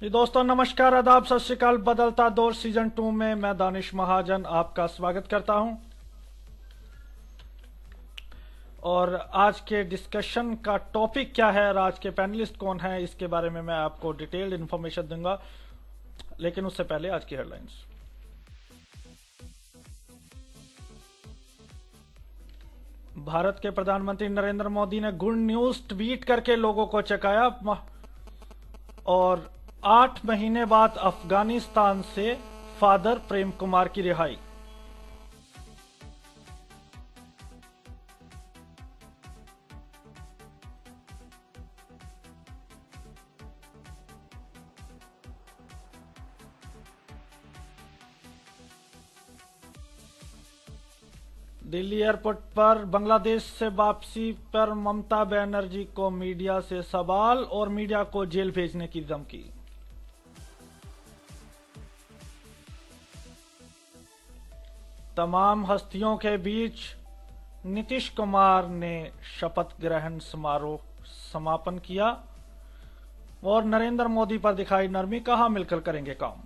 जी दोस्तों, नमस्कार, आदाब, सत श्री अकाल। बदलता दौर सीजन 2 में मैं दानिश महाजन आपका स्वागत करता हूं। और आज के डिस्कशन का टॉपिक क्या है और आज के पैनलिस्ट कौन है, इसके बारे में मैं आपको डिटेल्ड इन्फॉर्मेशन दूंगा। लेकिन उससे पहले आज की हेडलाइंस। भारत के प्रधानमंत्री नरेंद्र मोदी ने गुड न्यूज ट्वीट करके लोगों को चकाया। और 8 महीने बाद अफगानिस्तान से फादर प्रेम कुमार की रिहाई। दिल्ली एयरपोर्ट पर बांग्लादेश से वापसी पर ममता बनर्जी को मीडिया से सवाल और मीडिया को जेल भेजने की धमकी। तमाम हस्तियों के बीच नीतीश कुमार ने शपथ ग्रहण समारोह समापन किया और नरेंद्र मोदी पर दिखाई नरमी, कहा मिलकर करेंगे काम।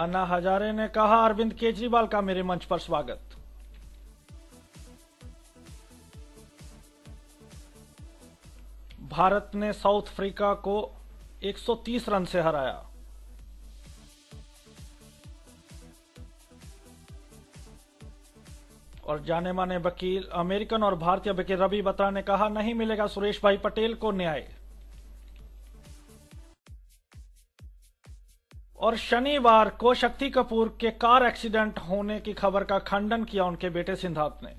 अन्ना हजारे ने कहा अरविंद केजरीवाल का मेरे मंच पर स्वागत। भारत ने साउथ अफ्रीका को 130 रन से हराया। और जाने माने वकील, अमेरिकन और भारतीय वकील रवि बत्रा ने कहा नहीं मिलेगा सुरेश भाई पटेल को न्याय। और शनिवार को शक्ति कपूर के कार एक्सीडेंट होने की खबर का खंडन किया उनके बेटे सिद्धार्थ ने।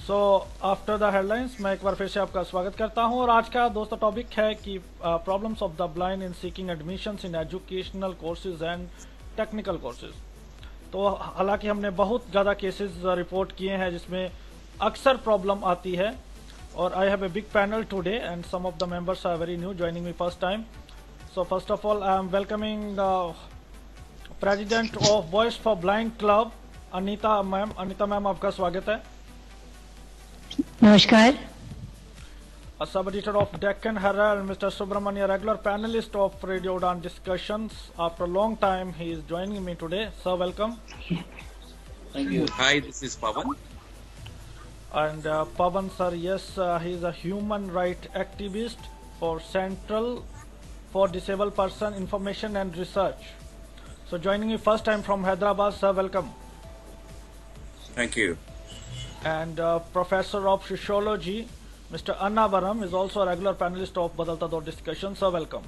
सो आफ्टर द हेडलाइंस मैं एक बार फिर से आपका स्वागत करता हूं। और आज का दोस्तों टॉपिक है कि problems of the blind in seeking admissions in educational courses and technical courses. तो हालांकि हमने बहुत ज़्यादा केसेस रिपोर्ट किए हैं जिसमें अक्सर प्रॉब्लम आती है। और I have a big panel today and some of the members are very new joining me first time. So first of all I am welcoming president of Voice for Blind Club Anita ma'am. Anita ma'am, आपका स्वागत है। नमस्कार। A sub-editor of Deccan Herald, Mr. Subramania, regular panelist of Radio Udaan discussions. After a long time, he is joining me today. Sir, welcome. Thank you. Hi, this is Pavan. And Pavan, sir, yes, he is a human right activist for Central for Disabled Person Information and Research. So, joining me first time from Hyderabad, sir, welcome. Thank you. And Professor of Sociology, Mr. Annavaram, is also a regular panelist of Badalta Daur discussion. Sir, welcome.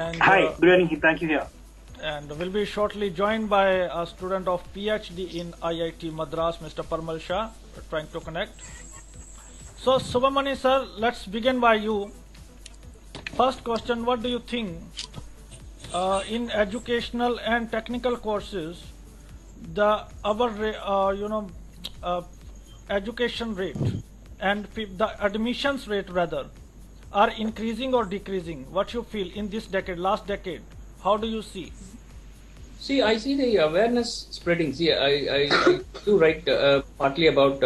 And, hi, good evening. Thank you here. And we'll be shortly joined by a student of PhD in IIT Madras, Mr. Parmal Shah, trying to connect. So, Subramani sir, let's begin by you. First question: what do you think in educational and technical courses? Education rate and the admissions rate rather are increasing or decreasing? What you feel in this decade, last decade? How do you see? See, I see the awareness spreading. See, I do write partly about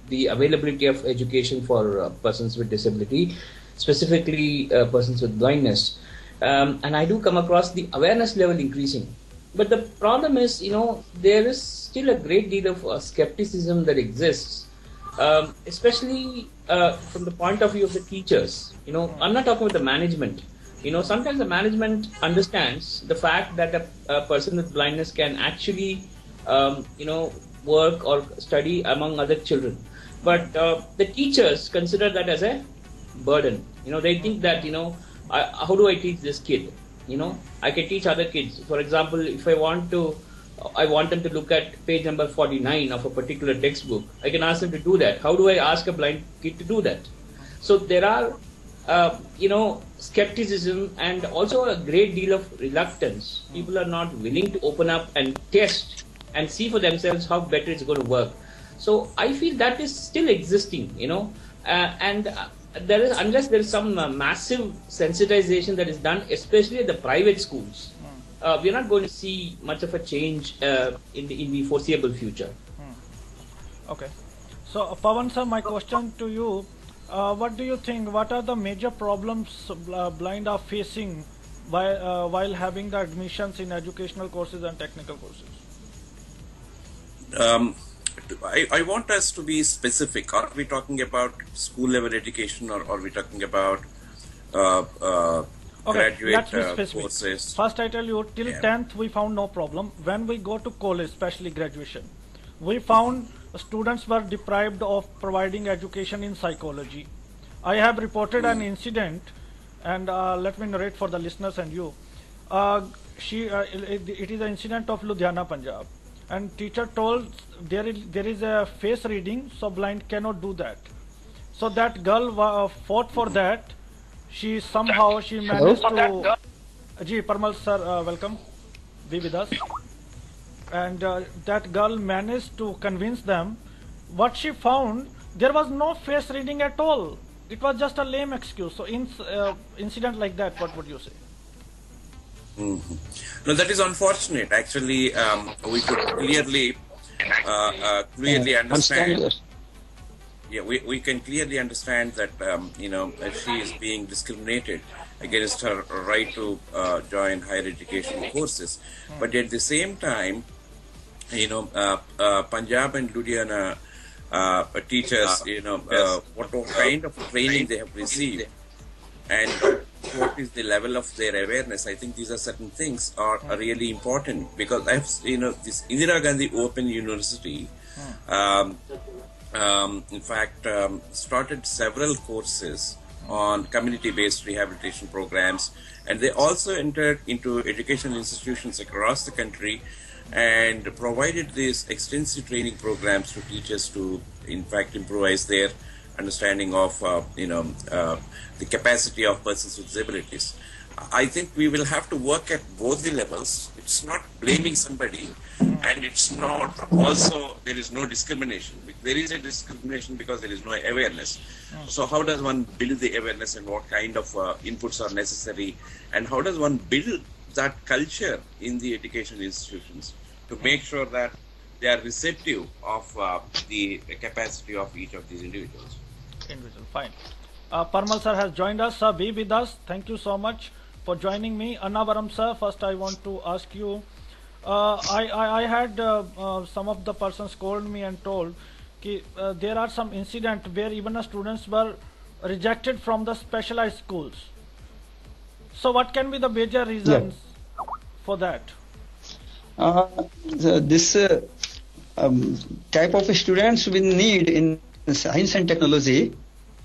the availability of education for persons with disability, specifically persons with blindness, and I do come across the awareness level increasing. But the problem is, there is still a great deal of skepticism that exists, especially from the point of view of the teachers. I'm not talking about the management. Sometimes the management understands the fact that a person with blindness can actually, work or study among other children. But the teachers consider that as a burden. They think that, how do I teach this kid? I can teach other kids. For example, if I want them to look at page number 49 of a particular textbook, I can ask them to do that. How do I ask a blind kid to do that? So there are skepticism and also a great deal of reluctance. People are not willing to open up and test and see for themselves how better it's going to work. So I feel that is still existing, and there is, unless there is some massive sensitization that is done, especially at the private schools, we're not going to see much of a change in the foreseeable future. Okay. So, Pawan sir, my question to you, what do you think, what are the major problems blind are facing while having the admissions in educational courses and technical courses? I want us to be specific. Are we talking about school level education, or are we talking about graduate courses? First, I tell you, till 10th we found no problem. When we go to college, especially graduation, we found students were deprived of providing education in psychology. I have reported an incident, and let me narrate for the listeners and you. It is an incident of Ludhiana, Punjab, and teacher told there is a face reading, so blind cannot do that. So that girl fought for that. She managed to. Ji Parmal sir, welcome. Be with us. And that girl managed to convince them. What she found, there was no face reading at all. It was just a lame excuse. So incident like that, what would you say? No, that is unfortunate. Actually, we could clearly understand. Yeah, we can clearly understand that she is being discriminated against her right to join higher education courses. But at the same time, Punjab and Ludhiana teachers, what kind of training they have received and what is the level of their awareness. I think these are certain things are really important, because I've this Indira Gandhi Open University in fact started several courses on community-based rehabilitation programs, and they also entered into educational institutions across the country and provided these extensive training programs to teachers to in fact improvise their understanding of the capacity of persons with disabilities. I think we will have to work at both the levels. It's not blaming somebody, and it's not also there is no discrimination. There is a discrimination because there is no awareness. So how does one build the awareness, and what kind of inputs are necessary, and how does one build that culture in the education institutions to make sure that they are receptive of the capacity of each of these individuals? Fine. Parmal sir has joined us. Sir, be with us. Thank you so much for joining me. Annavaram sir, first I want to ask you, I had some of the persons called me and told that there are some incidents where even students were rejected from the specialized schools. So what can be the major reasons for that? This type of students we need in science and technology.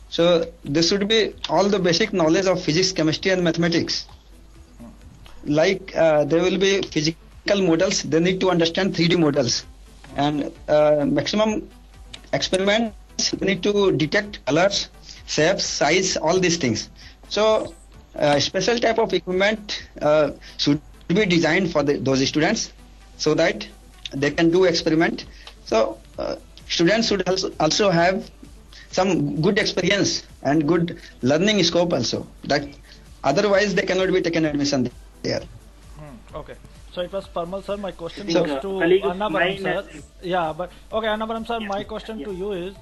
So there should be all the basic knowledge of physics, chemistry and mathematics. Like there will be physical models, they need to understand 3D models, and maximum experiments they need to detect colors, shapes, size, all these things. So special type of equipment should be designed for those students so that they can do experiment. So students should also have some good experience and good learning scope also, that otherwise they cannot be taken admission there. Okay, so it was Parmal sir. My question was to Annavaram sir. Yeah, but okay, Annavaram sir, my question to you is,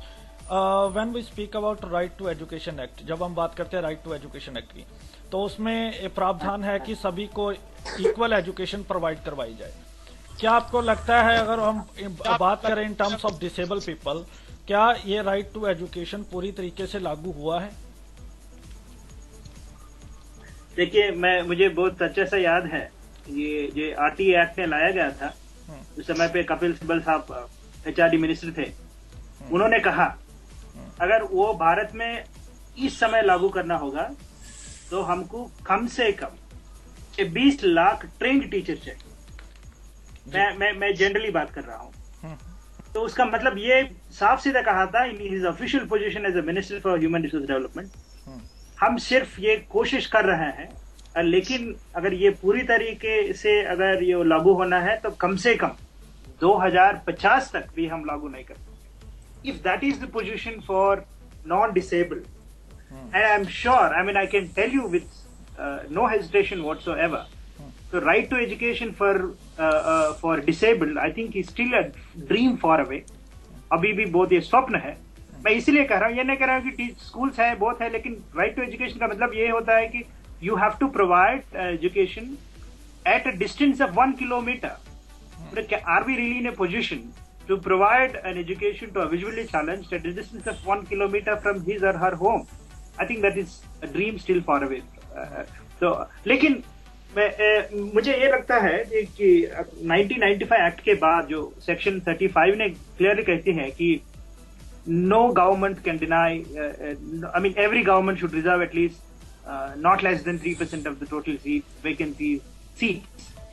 when we speak about Right to Education Act, जब हम बात करते हैं Right to Education Act की, तो उसमें प्रावधान है कि सभी को इक्वल एजुकेशन प्रोवाइड करवाई जाए. क्या आपको लगता है, अगर हम बात करें in terms of disable people, क्या ये राइट टू एजुकेशन पूरी तरीके से लागू हुआ है? देखिए, मुझे बहुत अच्छे से याद है, ये आरटी एक्ट में लाया गया था. उस समय पे कपिल सिब्बल साहब एचआरडी मिनिस्टर थे. उन्होंने कहा अगर वो भारत में इस समय लागू करना होगा तो हमको कम से कम 20 लाख ट्रेंड टीचर चाहिए. मैं जनरली बात कर रहा हूँ. तो उसका मतलब ये साफ सीधा कहा था in his official position as a minister for human resource development. हम सिर्फ ये कोशिश कर रहे हैं, लेकिन अगर ये पूरी तरीके से अगर ये लागू होना है तो कम से कम 2050 तक भी हम लागू नहीं कर सकते. If that is the position for non-disabled, and I'm sure, I mean, I can tell you with no hesitation whatsoever, the right to education for disabled, I think is still a dream far away. अभी भी बहुत ये स्वप्न है. मैं इसीलिए कह रहा हूँ, ये नहीं कह रहा हूँ कि स्कूल्स है बहुत है, लेकिन राइट टू एजुकेशन का मतलब ये होता है कि you have to provide education at a distance of 1 kilometer. Are we really in a position to provide an education to a visually challenged at a distance of 1 kilometer from his or her home? I think that is a dream still far away. So, लेकिन मुझे ये लगता है कि 1995 act के बाद जो section 35 ने क्लियरली कहती है कि no government can deny, I mean every government should reserve at least not less than 3% of the total seats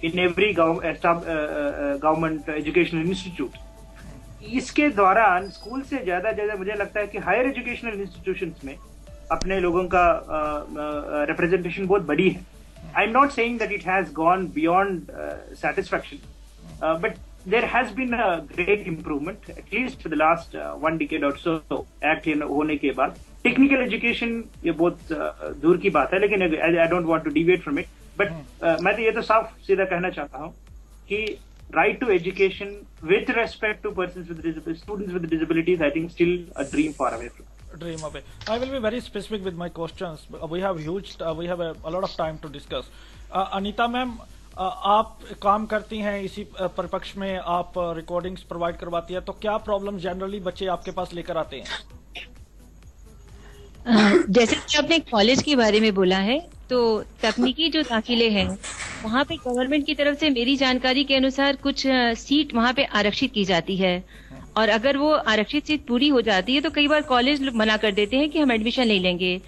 in every government educational institute. इसके दौरान स्कूल से ज्यादा मुझे लगता है कि हायर एजुकेशनल इंस्टीट्यूशंस में अपने लोगों का रिप्रेजेंटेशन बहुत बड़ी है. I am not saying that it has gone beyond satisfaction, but there has been a great improvement at least for the last 1 decade or so. Act होने के बाद टेक्निकल एजुकेशन ये बहुत दूर की बात है, लेकिन I don't want to deviate from it, but मैं तो ये तो साफ सीधा कहना चाहता हूँ कि right to education with respect to persons with students with disabilities, I think still a dream far away. Dream away. I will be very specific with my questions. We have a lot of time to discuss. Anita ma'am, आप काम करती हैं इसी परिपक्ष में, आप recordings provide करवाती है, तो क्या प्रॉब्लम जनरली बच्चे आपके पास लेकर आते हैं? जैसे कि आपने कॉलेज के बारे में बोला है, तो तकनीकी जो दाखिले हैं वहाँ पे गवर्नमेंट की तरफ से मेरी जानकारी के अनुसार कुछ सीट वहाँ पे आरक्षित की जाती है, और अगर वो आरक्षित सीट पूरी हो जाती है तो कई बार कॉलेज मना कर देते हैं कि हम एडमिशन नहीं लेंगे.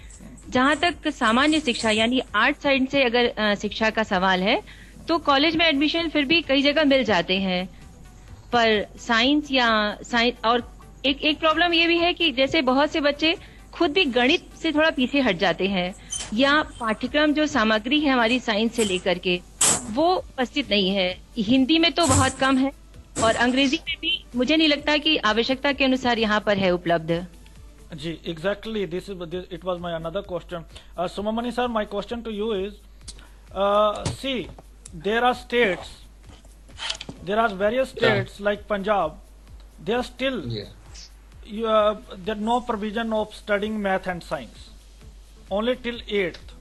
जहाँ तक सामान्य शिक्षा यानी आर्ट साइड से अगर शिक्षा का सवाल है तो कॉलेज में एडमिशन फिर भी कई जगह मिल जाते हैं, पर साइंस और एक प्रॉब्लम ये भी है कि जैसे बहुत से बच्चे खुद भी गणित से थोड़ा पीछे हट जाते हैं, या पाठ्यक्रम जो सामग्री है हमारी साइंस से लेकर के वो उपस्थित नहीं है. हिंदी में तो बहुत कम है और अंग्रेजी में भी मुझे नहीं लगता कि आवश्यकता के अनुसार यहाँ पर है उपलब्ध. जी, exactly. It was my another question. Sumamani sir, my question to you is, see, there are various states like Punjab, they are still, there no provision of studying math and science, only till 8th.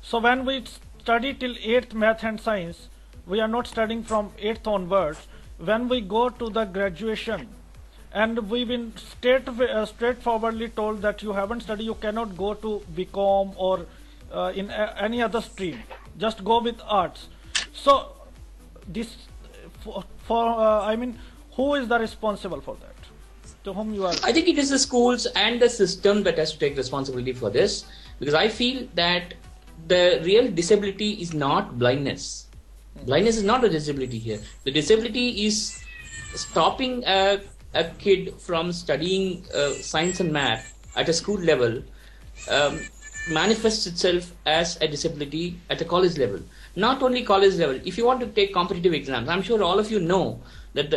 So when we study till 8th math and science, we are not studying from 8th onwards. When we go to the graduation, and we've been straightforwardly told that you haven't studied, you cannot go to BCom or in any other stream, just go with arts. So this I mean, who is the responsible for that? To whom you are? I think it is the schools and the system that has to take responsibility for this, because I feel that the real disability is not blindness. Blindness is not a disability here. The disability is stopping a kid from studying science and math at a school level manifests itself as a disability at a college level. Not only college level. If you want to take competitive exams, I'm sure all of you know that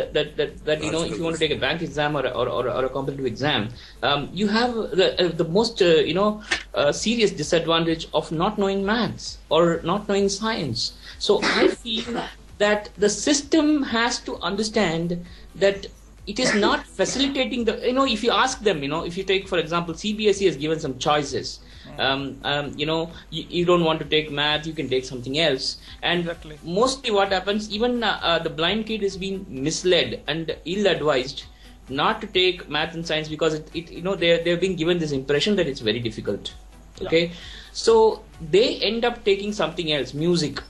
you know, if you want to take a bank exam or a competitive exam, you have the most serious disadvantage of not knowing maths or not knowing science. So I feel that the system has to understand that it is not facilitating the, if you ask them, if you take, for example, CBSE has given some choices. You don't want to take math, you can take something else. And exactly. Mostly what happens, even the blind kid is being misled and ill-advised not to take math and science because they're being given this impression that it's very difficult. Okay, yeah. So they end up taking something else, music.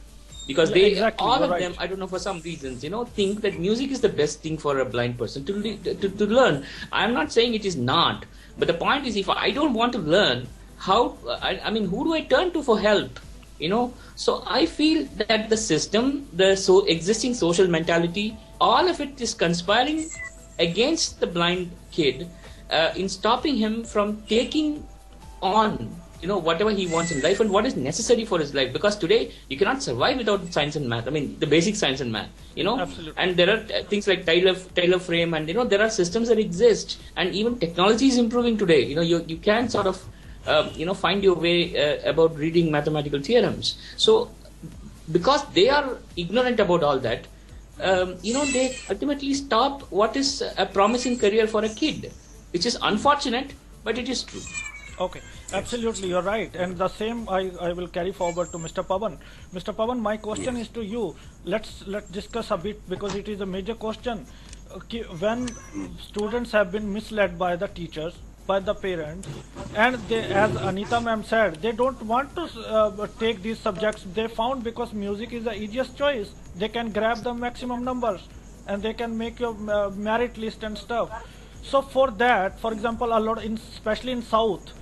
Because all of them, I don't know, for some reasons, think that music is the best thing for a blind person to learn. I'm not saying it is not, but the point is, if I don't want to learn, who do I turn to for help? So I feel that the system, the existing social mentality, all of it is conspiring against the blind kid in stopping him from taking on whatever he wants in life and what is necessary for his life. Because today you cannot survive without science and math. I mean, the basic science and math. Absolutely. And there are things like Taylor frame, and there are systems that exist, and even technology is improving today. You can sort of find your way about reading mathematical theorems. So because they are ignorant about all that, they ultimately stop what is a promising career for a kid, which is unfortunate, but it is true. Okay, absolutely, you're right. And the same I will carry forward to Mr. Pavan. Mr. Pavan, my question is to you. Let's discuss a bit, because it is a major question. Okay, when students have been misled by the teachers, by the parents, and they, as Anita ma'am said, they don't want to take these subjects they found because music is the easiest choice. They can grab the maximum numbers and they can make your merit list and stuff. So for that, for example, especially in South,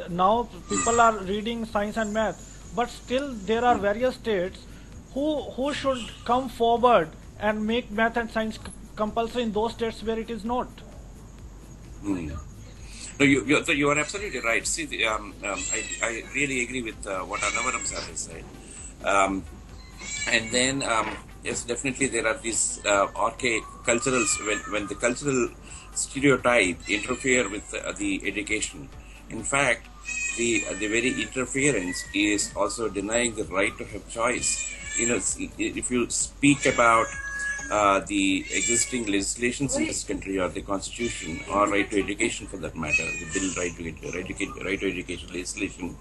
now people are reading science and math, but still there are various states who should come forward and make math and science compulsory in those states where it is not. No, you are absolutely right. See, I really agree with what Anavaram sir has said. And then, yes, definitely there are these archaic cultural, when the cultural stereotype interfere with the education. In fact, the very interference is also denying the right to have choice. If you speak about the existing legislations in this country, or the constitution, or right to education for that matter, the bill right to education legislation,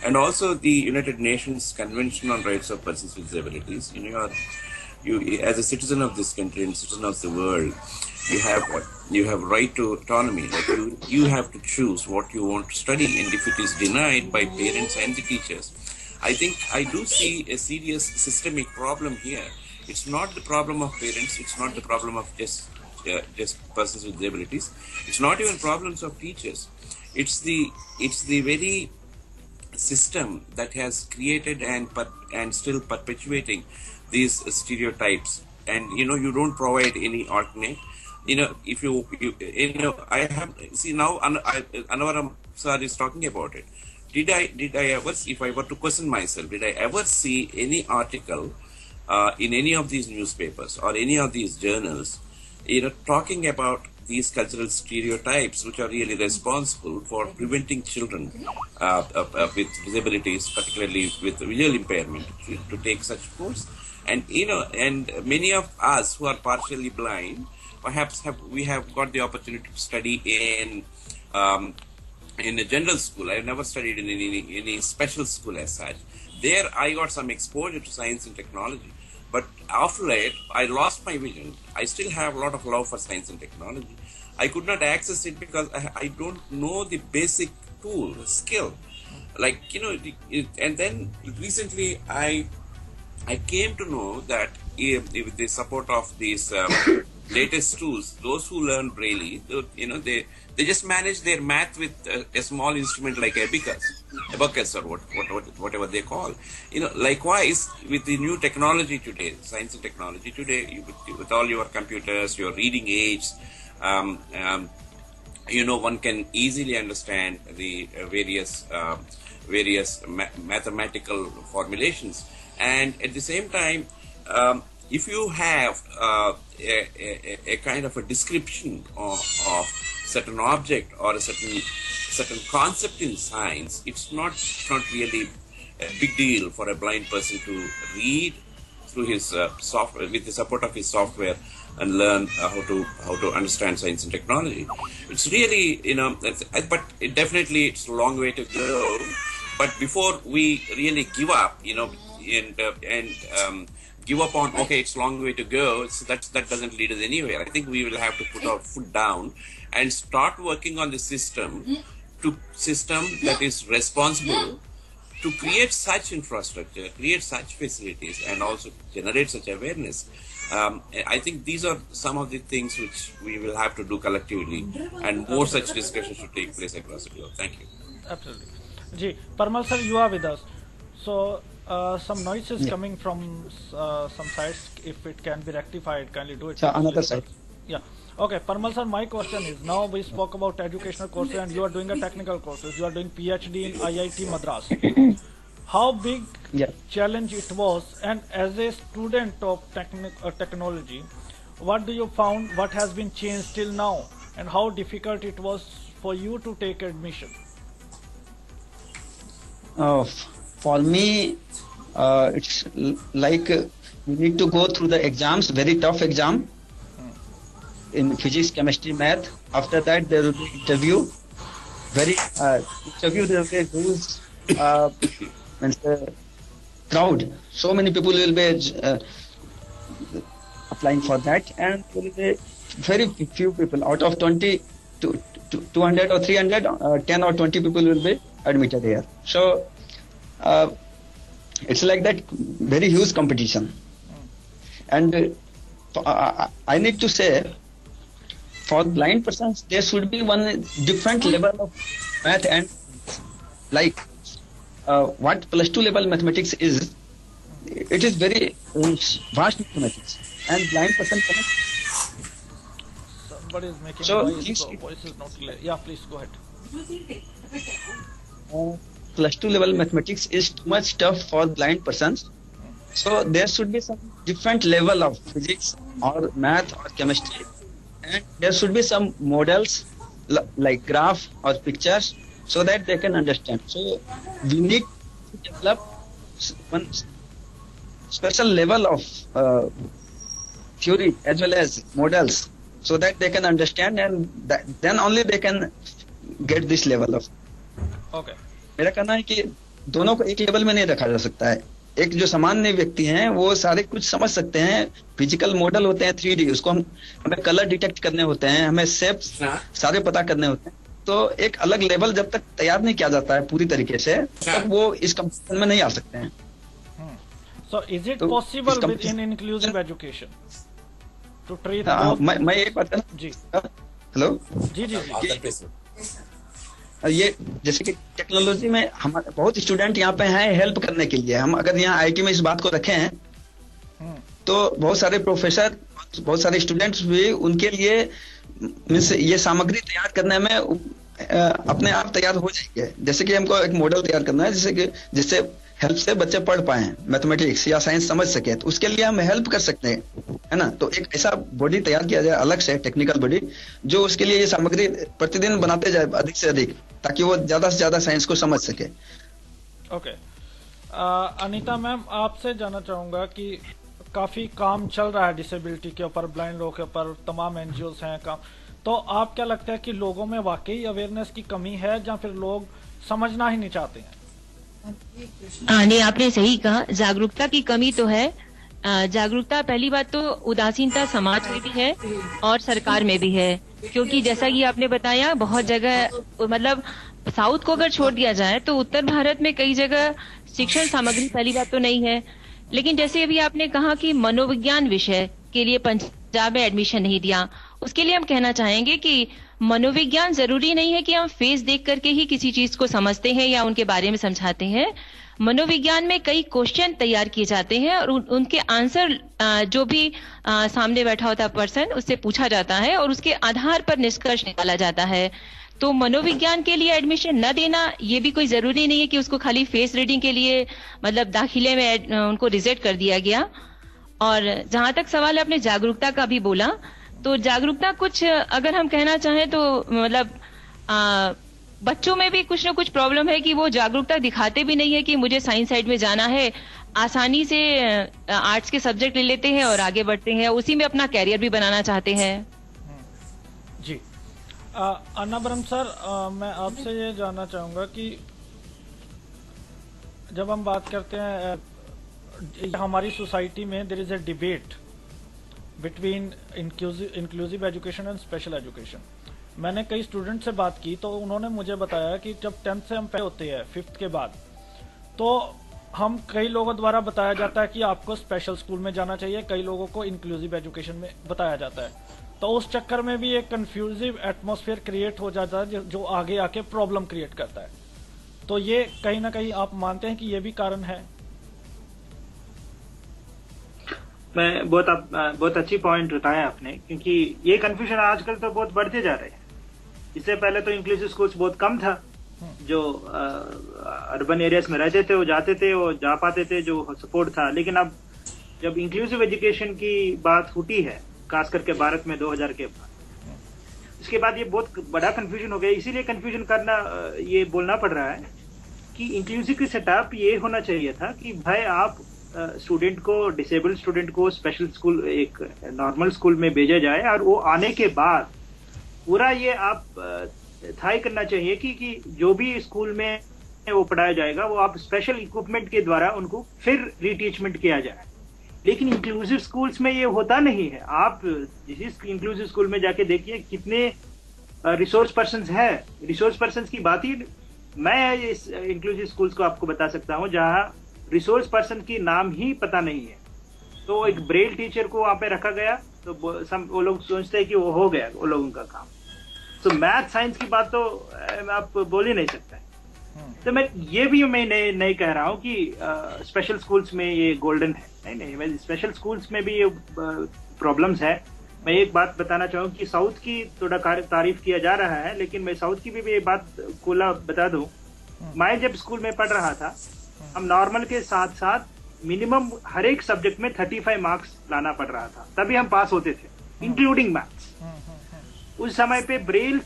and also the United Nations Convention on Rights of Persons with Disabilities, you as a citizen of this country and citizen of the world, you have right to autonomy. Like you have to choose what you want to study, and if it is denied by parents and the teachers, I think I do see a serious systemic problem here. It's not the problem of parents. It's not the problem of just persons with disabilities. It's not even problems of teachers. It's the very system that has created and still perpetuating these stereotypes. And you don't provide any alternate. If I have see now. Anavaram sir is talking about it. Did I ever? If I were to question myself, did I ever see any article in any of these newspapers or any of these journals, talking about these cultural stereotypes which are really responsible for preventing children with disabilities, particularly with visual impairment, to take such course? And and many of us who are partially blind, perhaps we have got the opportunity to study in a general school. I have never studied in any special school as such. There I got some exposure to science and technology. But after that, I lost my vision. I still have a lot of love for science and technology. I could not access it because I don't know the basic tool, the skill. Like, and then recently I came to know that with the support of these latest tools, those who learn Braille, they just manage their math with a small instrument like abacus or whatever they call. Likewise with the new technology today, science and technology today, with all your computers, your reading aids, one can easily understand the various mathematical formulations, and at the same time, if you have a kind of a description of certain object or a certain concept in science, it's not really a big deal for a blind person to read through his software, with the support of his software, and learn how to understand science and technology. It's really, but definitely it's a long way to go. But before we really give up, and give up on, okay, it's a long way to go, so that doesn't lead us anywhere. I think we will have to put our foot down and start working on the system that is responsible to create such infrastructure, create such facilities, and also generate such awareness. I think these are some of the things which we will have to do collectively, and more such discussions should take place across the globe. Thank you. Absolutely. Ji, Parmal sir, you are with us. So some noise is coming from some sides. If it can be rectified, kindly do it. So another side. Yeah. Okay, Parmal sir, my question is, now we spoke about educational courses and you are doing a technical courses. You are doing PhD in IIT Madras. How big Yeah. challenge it was, and as a student of technology, what do you found, what has been changed till now, and how difficult it was for you to take admission? For me, it's like you need to go through the exams, very tough exam in physics, chemistry, math. After that, there will be interview. Interview there will be rules and crowd. So many people will be applying for that, and there will be very few people out of 20 to 200 or 300, 10 or 20 people will be admitted here. So it's like that, very huge competition. And I need to say, for blind persons, there should be one different level of math, and like what plus 2 level mathematics is, it is very vast mathematics, and blind person cannot. Somebody is making So noise, so voice is not clear. Yeah, please go ahead. Plus 2 level mathematics is too much tough for blind persons. So there should be some different level of physics or math or chemistry, and there should be some models like graph or pictures, so that they can understand. So we need to develop one special level of theory as well as models, so that they can understand, and then only they can get this level of. Okay. मेरा कहना है कि दोनों को एक level में नहीं रखा जा सकता है. एक जो सामान्य व्यक्ति हैं वो सारे कुछ समझ सकते हैं, फिजिकल मॉडल होते हैं 3D, उसको हमें कलर डिटेक्ट करने होते हैं, हमें शेप्स सारे पता करने होते हैं. तो एक अलग लेवल जब तक तैयार नहीं किया जाता है पूरी तरीके से, तब वो इस कंपटीशन में नहीं आ सकते हैं. So is it possible in inclusive education to treat? मैं एक बात करना जी. हेलो जी जी जी. ये जैसे कि टेक्नोलॉजी में हमारे बहुत स्टूडेंट यहाँ पे हैं हेल्प करने के लिए. हम अगर यहाँ आईटी में इस बात को रखें हैं, तो बहुत सारे प्रोफेसर, बहुत सारे स्टूडेंट्स भी उनके लिए मीन्स ये सामग्री तैयार करने में अपने आप तैयार हो जाएंगे. जैसे कि हमको एक मॉडल तैयार करना है जिससे हेल्प से बच्चे पढ़ पाए मैथमेटिक्स या साइंस समझ सके, तो उसके लिए हम हेल्प कर सकते हैं, है ना. तो एक ऐसा बॉडी तैयार किया जाए अलग से, टेक्निकल बॉडी, जो उसके लिए ये सामग्री प्रतिदिन बनाते जाए अधिक से अधिक, ताकि वो ज्यादा से ज्यादा साइंस को समझ सके. ओके. अनीता मैम, आपसे जानना चाहूंगा कि काफी काम चल रहा है डिसेबिलिटी के ऊपर, ब्लाइंड लोगों के ऊपर, तमाम एनजीओस हैं काम. तो आप क्या लगता है कि लोगों में वाकई अवेयरनेस की कमी है, या फिर लोग समझना ही नहीं चाहते हैं? नहीं, आपने सही कहा, जागरूकता की कमी तो है. जागरूकता, पहली बात तो उदासीनता समाज में भी है और सरकार में भी है, क्योंकि जैसा कि आपने बताया, बहुत जगह, मतलब साउथ को अगर छोड़ दिया जाए तो उत्तर भारत में कई जगह शिक्षण सामग्री पहली बात तो नहीं है. लेकिन जैसे अभी आपने कहा कि मनोविज्ञान विषय के लिए पंजाब में एडमिशन नहीं दिया, उसके लिए हम कहना चाहेंगे कि मनोविज्ञान जरूरी नहीं है कि हम फेस देख करके ही किसी चीज को समझते हैं या उनके बारे में समझाते हैं. मनोविज्ञान में कई क्वेश्चन तैयार किए जाते हैं और उनके आंसर जो भी सामने बैठा होता पर्सन, उससे पूछा जाता है और उसके आधार पर निष्कर्ष निकाला जाता है. तो मनोविज्ञान के लिए एडमिशन न देना, ये भी कोई जरूरी नहीं है कि उसको खाली फेस रीडिंग के लिए, मतलब दाखिले में उनको रिजेक्ट कर दिया गया. और जहां तक सवाल है अपने जागरूकता का भी बोला, तो जागरूकता कुछ अगर हम कहना चाहें तो मतलब बच्चों में भी कुछ ना कुछ प्रॉब्लम है कि वो जागरूकता दिखाते भी नहीं है कि मुझे साइंस साइड में जाना है, आसानी से आर्ट्स के सब्जेक्ट ले लेते हैं और आगे बढ़ते हैं, उसी में अपना कैरियर भी बनाना चाहते हैं. जी. अन्नाब्रह्म सर, मैं आपसे ये जानना चाहूंगा कि जब हम बात करते हैं हमारी सोसाइटी में, there is a debate between inclusive education and special education. मैंने कई स्टूडेंट से बात की तो उन्होंने मुझे बताया कि जब 10th से हम पढ़े होते हैं 5th के बाद, तो हम कई लोगों द्वारा बताया जाता है कि आपको स्पेशल स्कूल में जाना चाहिए, कई लोगों को इंक्लूसिव एजुकेशन में बताया जाता है. तो उस चक्कर में भी एक कंफ्यूजिव एटमॉस्फेयर क्रिएट हो जाता है जो आगे आके प्रॉब्लम क्रिएट करता है. तो ये कहीं ना कहीं आप मानते हैं कि ये भी कारण है? मैं बहुत अच्छी पॉइंट बताया आपने, क्योंकि ये कंफ्यूजन आजकल तो बहुत बढ़ते जा रहे हैं। इससे पहले तो इंक्लूसिव स्कूल्स बहुत कम था, जो अर्बन एरियाज में रहते थे वो जाते थे, वो जा पाते थे, जो सपोर्ट था। लेकिन अब जब इंक्लूसिव एजुकेशन की बात उठी है, खास करके भारत में 2000 के बाद, इसके बाद ये बहुत बड़ा कंफ्यूजन हो गया। इसीलिए कंफ्यूजन करना, ये बोलना पड़ रहा है कि इंक्लूसिव की सेटअप ये होना चाहिए था कि भाई आप स्टूडेंट को, डिसेबल्ड स्टूडेंट को स्पेशल स्कूल, एक नॉर्मल स्कूल में भेजा जाए, और वो आने के बाद पूरा ये आप तय करना चाहिए कि जो भी स्कूल में वो पढ़ाया जाएगा वो आप स्पेशल इक्विपमेंट के द्वारा उनको फिर रीटीचमेंट किया जाए। लेकिन इंक्लूसिव स्कूल्स में ये होता नहीं है। आप जिस इंक्लूसिव स्कूल में जाके देखिए कितने रिसोर्स पर्सन्स है। रिसोर्स पर्सन्स की बात ही, मैं इस इंक्लूसिव स्कूल्स को आपको बता सकता हूँ जहाँ रिसोर्स पर्सन की नाम ही पता नहीं है। तो एक ब्रेल टीचर को वहां पे रखा गया, तो वो लोग सोचते हैं कि वो हो गया वो लोगों का काम। तो मैथ साइंस की बात तो आप बोल ही नहीं सकते। तो मैं ये भी नहीं कह रहा हूँ कि स्पेशल स्कूल्स में ये गोल्डन है, नहीं, स्पेशल स्कूल्स में भी ये प्रॉब्लम्स है। मैं एक बात बताना चाहूँ कि साउथ की थोड़ा तारीफ किया जा रहा है, लेकिन मैं साउथ की भी ये बात खुला बता दूं। मैं जब स्कूल में पढ़ रहा था, हम नॉर्मल के साथ साथ मिनिमम हर एक सब्जेक्ट में 35 मार्क्स लाना पड़ रहा था, तभी हम पास होते थे, इंक्लूडिंग मैथ्स। उस समय पे ब्रेल,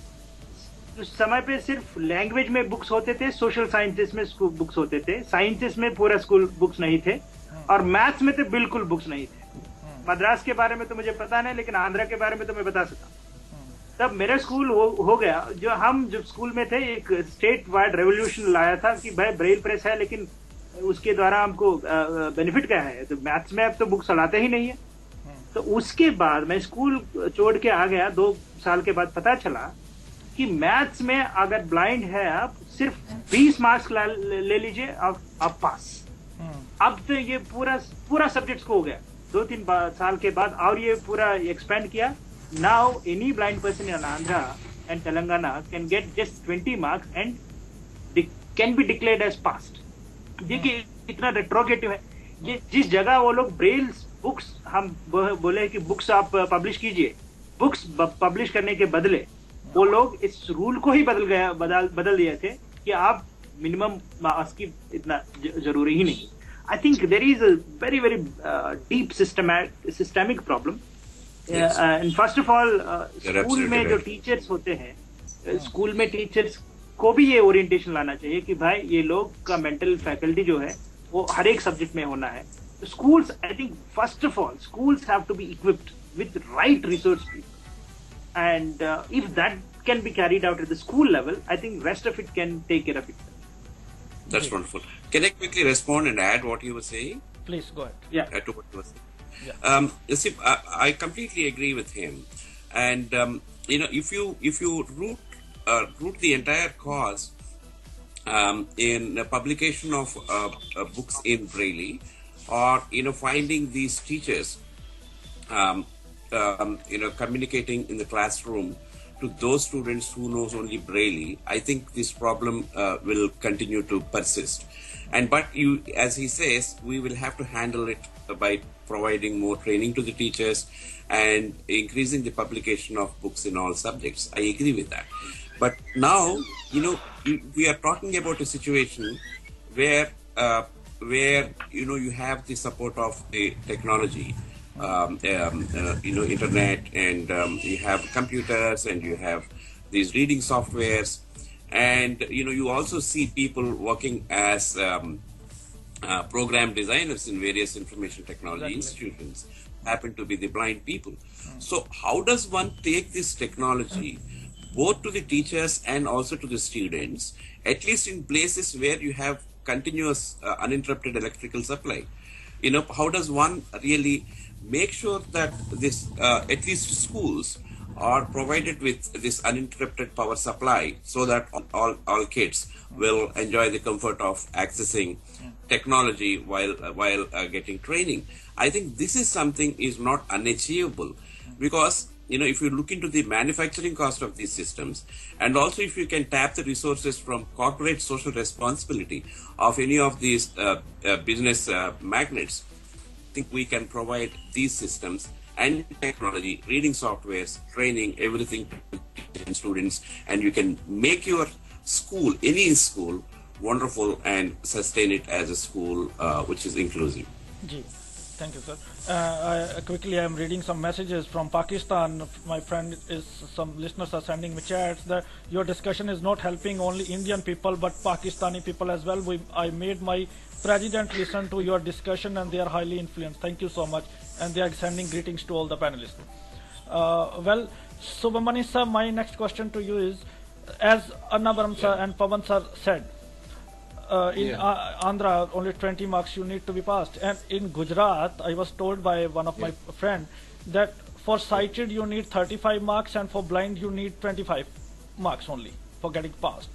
उस समय पे सिर्फ लैंग्वेज में बुक्स होते थे, सोशल साइंसेस में बुक्स होते थे, साइंसेस में पूरा स्कूल बुक्स नहीं थे, और मैथ्स में तो बिल्कुल बुक्स नहीं थे। मद्रास के बारे में तो मुझे पता नहीं, लेकिन आंध्रा के बारे में तो मैं बता सकता। तब मेरा स्कूल हो गया, जो हम जब स्कूल में थे, एक स्टेट वाइड रेवोल्यूशन लाया था कि भाई ब्रेल प्रेस है, लेकिन उसके द्वारा हमको बेनिफिट क्या है। तो मैथ्स में अब तो बुक्स चलाते ही नहीं है। तो उसके बाद मैं स्कूल छोड़ के आ गया। 2 साल के बाद पता चला कि मैथ्स में अगर ब्लाइंड है आप, सिर्फ 20 मार्क्स ले लीजिए, आप पास। अब तो ये पूरा सब्जेक्ट्स को हो गया 2-3 साल के बाद, और ये पूरा एक्सपेंड किया। Now any blind person in Andhra and Telangana can get just 20 marks and can be declared as passed. देखिए इतना रेट्रोगेटिव है। ये जिस जगह वो लोग ब्रेल्स बुक्स, हम बोले कि बुक्स आप पब्लिश कीजिए, बुक्स पब्लिश करने के बदले वो लोग इस रूल को ही बदल दिए थे कि आप मिनिमम मार्क्स की इतना जरूरी ही नहीं। I think there is a very very deep systemic problem. And first of all, school में जो टीचर्स होते हैं, स्कूल में टीचर्स को भी ये ओरिएंटेशन लाना चाहिए कि भाई ये लोग का मेंटल फैकल्टी जो है वो हर एक सब्जेक्ट में होना है। Schools, I think, first of all, schools have to be equipped with right resource people, and if that can be carried out at the school level, I think rest of it can take care of itself. That's wonderful. Can I quickly respond and add what you were saying? Please go ahead. Yeah. To what you were saying. Yeah. You see, I completely agree with him, and if you root the entire cause in the publication of books in Braille, or finding these teachers communicating in the classroom to those students who knows only Braille, I think this problem will continue to persist. But as he says, we will have to handle it by providing more training to the teachers and increasing the publication of books in all subjects. I agree with that. But now, we are talking about a situation where you have the support of the technology, internet, and you have computers, and you have these reading softwares, and you also see people working as program designers in various information technology institutions happen to be the blind people. So how does one take this technology both to the teachers and also to the students, at least in places where you have continuous uninterrupted electrical supply? How does one really make sure that this at least schools are provided with this uninterrupted power supply, so that all kids will enjoy the comfort of accessing technology while getting training? I think this is something is not unachievable, because if you look into the manufacturing cost of these systems, and also if you can tap the resources from corporate social responsibility of any of these business magnates, think we can provide these systems and technology, reading softwares, training, everything to students, and you can make your school, any school, wonderful and sustain it as a school which is inclusive. Ji. Thank you, sir. Quickly, I am reading some messages from Pakistan. My friend some listeners are sending me chats that your discussion is not helping only Indian people but Pakistani people as well. I made my president listen to your discussion and they are highly influenced. Thank you so much. And they are sending greetings to all the panelists. Well, Subramani sir, my next question to you is, as Annabaram sir and Pavan sir said, in Andhra, only 20 marks you need to be passed. And in Gujarat, I was told by one of my friend that for sighted you need 35 marks and for blind you need 25 marks only for getting passed.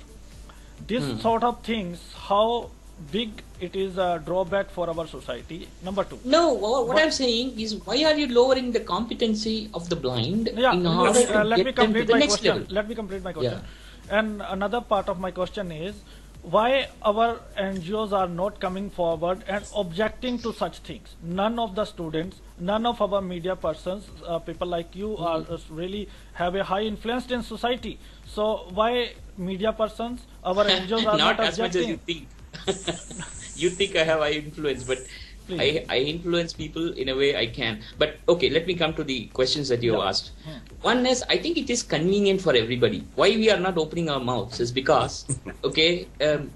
This sort of things, how big it is a drawback for our society? Number two. No, what I'm saying is, why are you lowering the competency of the blind in order to get them to the next level? Let me complete my question. And another part of my question is, why our NGOs are not coming forward and objecting to such things? None of the students, none of our media persons, people like you are really have a high influence in society. So why media persons, our NGOs are not as objecting? much as you think. You think I have high influence, but I influence people in a way I can. But okay, let me come to the questions that you asked. One is, I think it is convenient for everybody. Why we are not opening our mouths is because, okay,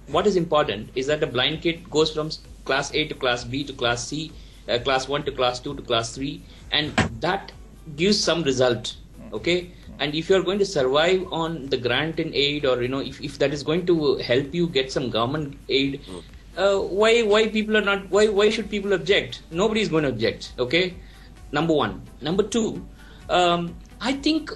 what is important is that the blind kid goes from class A to class B to class C, class 1 to class 2 to class 3, and that gives some result, okay? And if you are going to survive on the grant and aid, or if that is going to help you get some government aid, why people are not? Why should people object? Nobody is going to object. Okay, number one. Number two, I think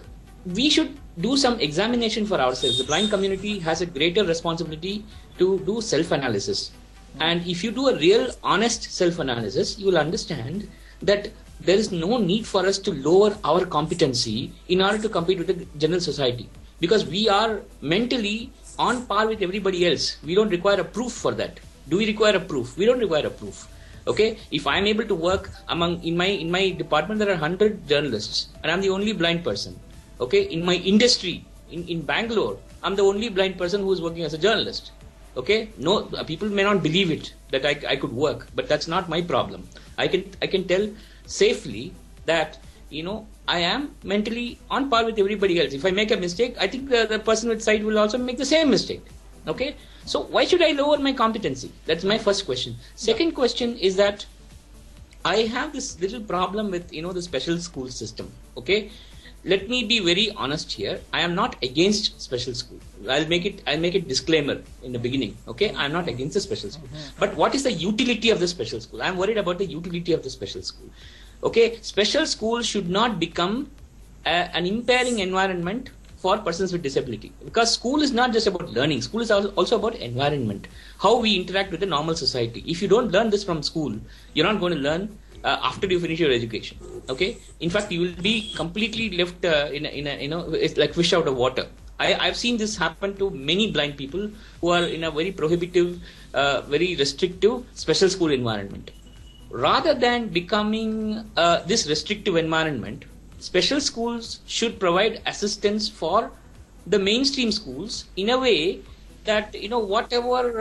we should do some examination for ourselves. The blind community has a greater responsibility to do self-analysis, and if you do a real, honest self-analysis, you will understand that there is no need for us to lower our competency in order to compete with the general society, because we are mentally on par with everybody else. We don't require a proof for that. Do we require a proof? We don't require a proof. Okay, if I'm able to work in my department, there are 100 journalists and I'm the only blind person. Okay, in my industry in Bangalore, I'm the only blind person who is working as a journalist. Okay, no, people may not believe it that I could work, but that's not my problem. I can tell safely that I am mentally on par with everybody else. If I make a mistake, I think the person with sight will also make the same mistake. Okay, so why should I lower my competency? That's my first question. Second question is that I have this little problem with the special school system. Okay, let me be very honest here. I am not against special school. I'll make it disclaimer in the beginning. Okay, I'm not against the special school. But what is the utility of the special school? I'm worried about the utility of the special school. Okay, special school should not become an impairing environment for persons with disability, because school is not just about learning. School is also about environment, how we interact with the normal society. If you don't learn this from school, you're not going to learn after you finish your education. Okay, in fact, you will be completely left it's like fish out of water. I've seen this happen to many blind people who are in a very prohibitive, very restrictive special school environment. Rather than becoming this restrictive environment, special schools should provide assistance for the mainstream schools in a way that whatever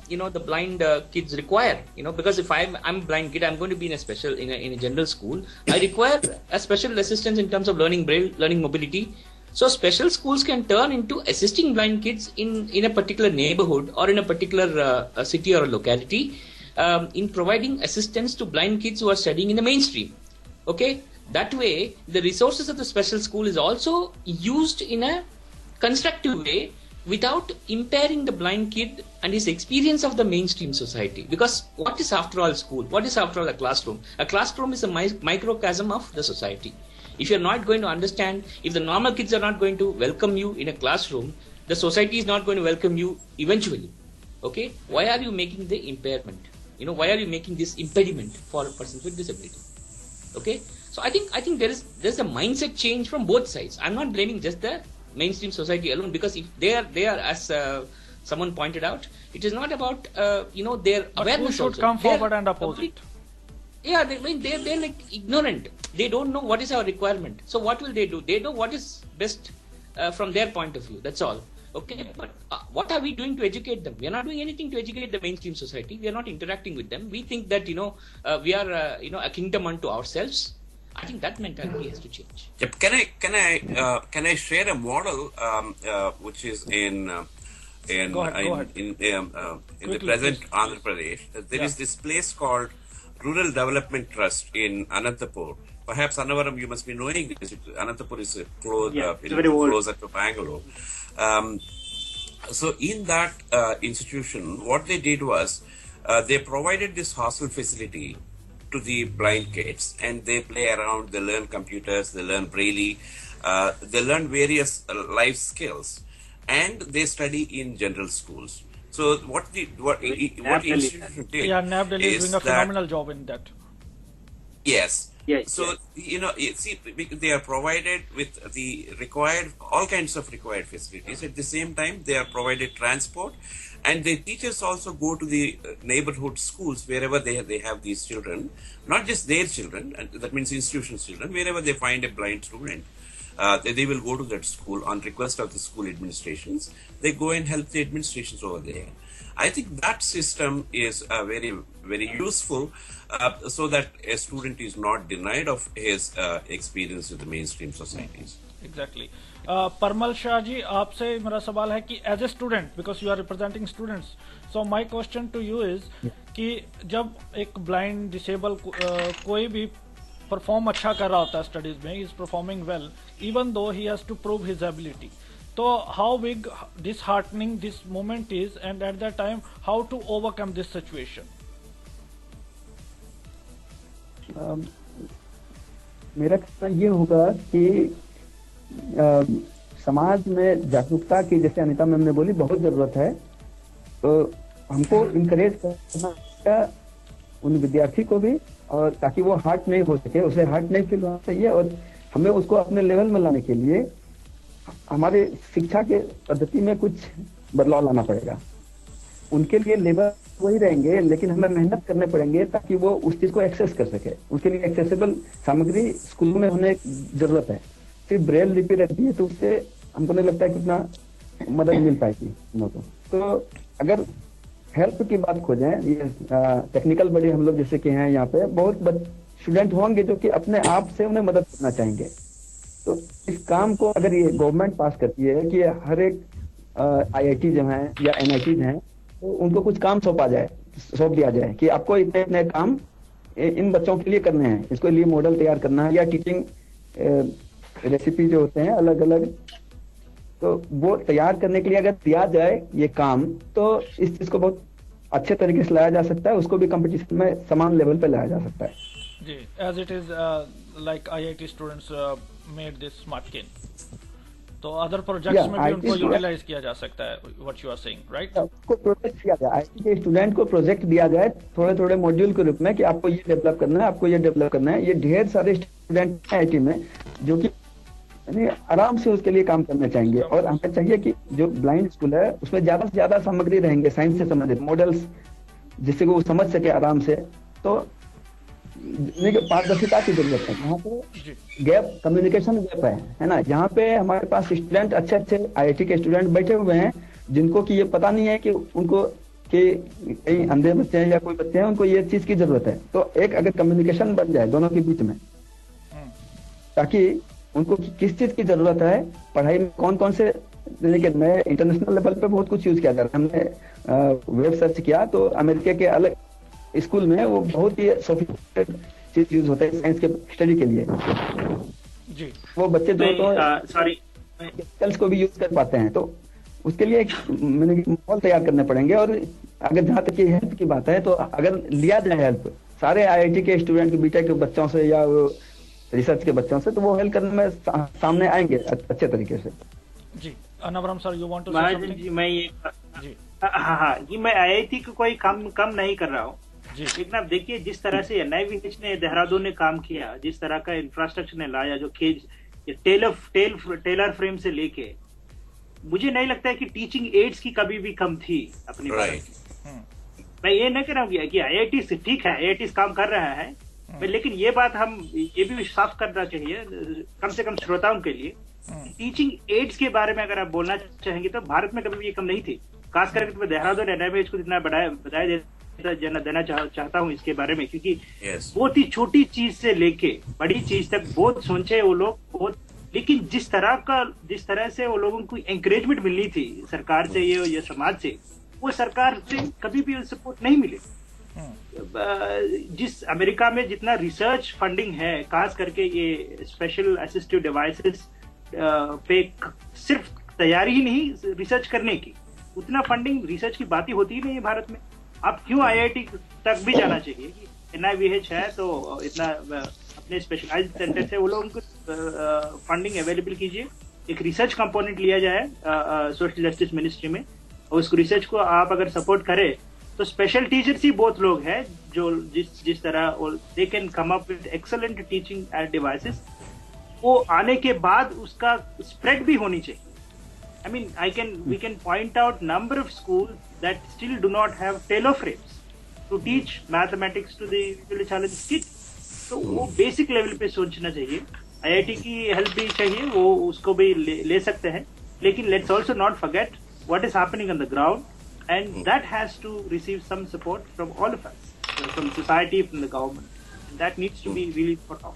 the blind kids require. Because if I'm a blind kid, I'm going to be in a general school. I require a special assistance in terms of learning braille, learning mobility. So special schools can turn into assisting blind kids in a particular neighborhood or in a particular city or a locality, in providing assistance to blind kids who are studying in the mainstream. Okay, that way the resources of the special school is also used in a constructive way without impairing the blind kid and his experience of the mainstream society. Because what is after all school? What is after all a classroom? A classroom is a microcosm of the society. If you're not going to understand, if the normal kids are not going to welcome you in a classroom, the society is not going to welcome you eventually. Okay, why are you making the impairment? Why are you making this impediment for persons with disability? Okay, so I think there's a mindset change from both sides. I'm not blaming just the mainstream society alone, because if they are as someone pointed out, it is not about their but awareness. Who should come forward and oppose it? Yeah, they're like ignorant. They don't know what is our requirement. So what will they do? They know what is best from their point of view. That's all. Okay, but what are we doing to educate them? We are not doing anything to educate the mainstream society. We are not interacting with them. We think that we are a kingdom unto ourselves. I think that mentality has to change. Yep. Can I share a model which is in the present Andhra Pradesh? There is this place called Rural Development Trust in Anantapur. Perhaps Annavaram, you must be knowing this. Anantapur is closer to Bangalore. So in that institution, what they did was they provided this hostel facility to the blind kids, and they play around, they learn computers, they learn Braille, they learn various life skills, and they study in general schools. So what institution did? Yeah, NAB Delhi is doing a phenomenal job in that. Yes. Yes. So see, they are provided with the required, all kinds of required facilities. At the same time, they are provided transport, and the teachers also go to the neighborhood schools wherever they have these children, not just their children, and that means institution's children. Wherever they find a blind student, they will go to that school on request of the school administrations. They go and help the administrations over there. I think that system is very, very useful, so that a student is not denied of his experience with the mainstream societies. Exactly. Parmal Shah ji, आपसे मेरा सवाल है कि as a student, because you are representing students, so my question to you is कि जब एक blind, disabled कोई भी perform अच्छा कर रहा होता है studies में, he is performing well, even though he has to prove his ability. So how big disheartening this moment is, and at that time how to overcome this situation? मेरा कहना ये होगा कि समाज में जागरूकता की, जैसे अनिता मैम ने बोली, बहुत जरूरत है। तो हमको इनकरेज करना उन विद्यार्थी को भी, और ताकि वो हर्ट नहीं हो सके, उसे हर्ट नहीं फील होना चाहिए, और हमें उसको अपने लेवल में लाने के लिए हमारे शिक्षा के पद्धति में कुछ बदलाव लाना पड़ेगा। उनके लिए लेवल वही रहेंगे, लेकिन हमें मेहनत करने पड़ेंगे ताकि वो उस चीज को एक्सेस कर सके। उनके लिए एक्सेसिबल सामग्री स्कूलों में होने की जरूरत है। सिर्फ ब्रेल लिपि रहती है तो उससे हमको नहीं लगता है कितना मदद मिल पाएगी उनको। तो अगर हेल्प की बात खोजें, ये टेक्निकल बड़ी हम लोग जैसे कि हैं यहाँ पे, बहुत स्टूडेंट होंगे जो कि अपने आप से उन्हें मदद करना चाहेंगे। तो इस काम को अगर ये गवर्नमेंट पास करती है कि हर एक IIT जो है या NIT हैं, तो उनको कुछ काम सौंप दिया जाए कि आपको इतने इतने काम इन बच्चों के लिए करने हैं, इसके लिए मॉडल तैयार करना है, या टीचिंग रेसिपी जो होते हैं अलग अलग, तो वो तैयार करने के लिए अगर दिया जाए ये काम, तो इस चीज को बहुत अच्छे तरीके से लाया जा सकता है, उसको भी कंपटीशन में समान लेवल पे लाया जा सकता है जी। As it is like IIT students made this smart kin, तो अदर प्रोजेक्ट्स में भी उनको यूटिलाइज किया जा सकता है, what you are saying, right? उसको प्रोजेक्ट किया जाए, IIT के स्टूडेंट को प्रोजेक्ट दिया जाए थोड़े थोड़े मॉड्यूल के रूप में कि आपको ये डेवलप करना है, आपको ये डेवलप करना है। ये ढेर सारे स्टूडेंट हैं IIT में जो कि आराम से उसके लिए काम करना चाहेंगे, और हमें चाहिए कि जो ब्लाइंड स्कूल है उसमें ज्यादा से ज्यादा सामग्री रहेंगे साइंस से संबंधित मॉडल्स, जिससे वो समझ सके आराम से। तो पारदर्शिता की जरूरत है। यहाँ पे गैप, कम्युनिकेशन गैप है ना। यहाँ पे हमारे पास स्टूडेंट अच्छे IIT के स्टूडेंट बैठे हुए हैं जिनको कि ये पता नहीं है कि उनको कि कई अंधे बच्चे हैं या कोई बच्चे हैं, उनको ये चीज की जरूरत है। तो एक अगर कम्युनिकेशन बन जाए दोनों के बीच में, ताकि उनको किस चीज की जरूरत है, पढ़ाई में कौन कौन से, लेकिन मैं इंटरनेशनल लेवल पे बहुत कुछ यूज किया जा रहा है। हमने वेब सर्च किया तो अमेरिका के अलग स्कूल में वो बहुत ही सोफिस्टिकेटेड चीज यूज होता है साइंस के स्टडी के लिए जी। वो बच्चे जो तो को भी यूज कर पाते हैं। तो उसके लिए मैंने माहौल तैयार करने पड़ेंगे। और अगर जहाँ तक ये हेल्प की बात है, तो अगर लिया जाए हेल्प सारे IIT के स्टूडेंट के, बीटेक के बच्चों से या रिसर्च के बच्चों से, तो वो हेल्प करने में सामने आएंगे अच्छे तरीके से जी। अनवरम sir, you want to say something? मैं ये हाँ, ये मैं IIT को कोई कम नहीं कर रहा हूँ, लेकिन आप देखिए जिस तरह से NIVH ने, देहरादून ने काम किया, जिस तरह का इंफ्रास्ट्रक्चर ने लाया, जो टेलर फ्रेम से लेके, मुझे नहीं लगता है कि टीचिंग एड्स की कभी भी कम थी अपनी मैं ये नहीं कह रहा हूँ कि IIT से ठीक है, IIT काम कर रहा है, लेकिन ये बात हम ये भी साफ करना चाहिए कम से कम श्रोताओं के लिए, टीचिंग एड्स के बारे में अगर आप बोलना चाहेंगे तो भारत में कभी भी ये कम नहीं थी। खास करके मैं देहरादून एनआईवीएच को इतना बधाई देना चाहता हूँ इसके बारे में, क्योंकि बहुत ही छोटी चीज से लेके बड़ी चीज तक बहुत सोचे वो लोग बहुत। लेकिन जिस तरह से वो लोगों को एंकरेजमेंट मिलनी थी सरकार से या समाज से, वो सरकार से कभी भी सपोर्ट नहीं मिले। जिस अमेरिका में जितना रिसर्च फंडिंग है, खास करके ये स्पेशल असिस्टिव डिवाइसेस पे सिर्फ तैयारी ही नहीं रिसर्च करने की, उतना फंडिंग रिसर्च की बात ही होती ही नहीं है भारत में। आप क्यों आईआईटी तक भी जाना चाहिए कि एनआईवीएच है तो इतना अपने स्पेशलाइज्ड सेंटर से वो लोग उनको फंडिंग अवेलेबल कीजिए, एक रिसर्च कंपोनेंट लिया जाए सोशल जस्टिस मिनिस्ट्री में, और उस रिसर्च को आप अगर सपोर्ट करें तो स्पेशल टीचर्स ही बहुत लोग हैं जो जिस तरह they can come up with excellent teaching devices, वो आने के बाद उसका स्प्रेड भी होनी चाहिए। I mean, we can point out number of schools that still do not have tailor frames to teach mathematics to the visually challenged kids. तो वो बेसिक लेवल पे सोचना चाहिए। आईआईटी की हेल्प भी चाहिए, वो उसको भी ले सकते हैं, लेकिन let's also not forget what is happening on the ground, and that has to receive some support from all of us, from society, from the government, that needs to be really thought of.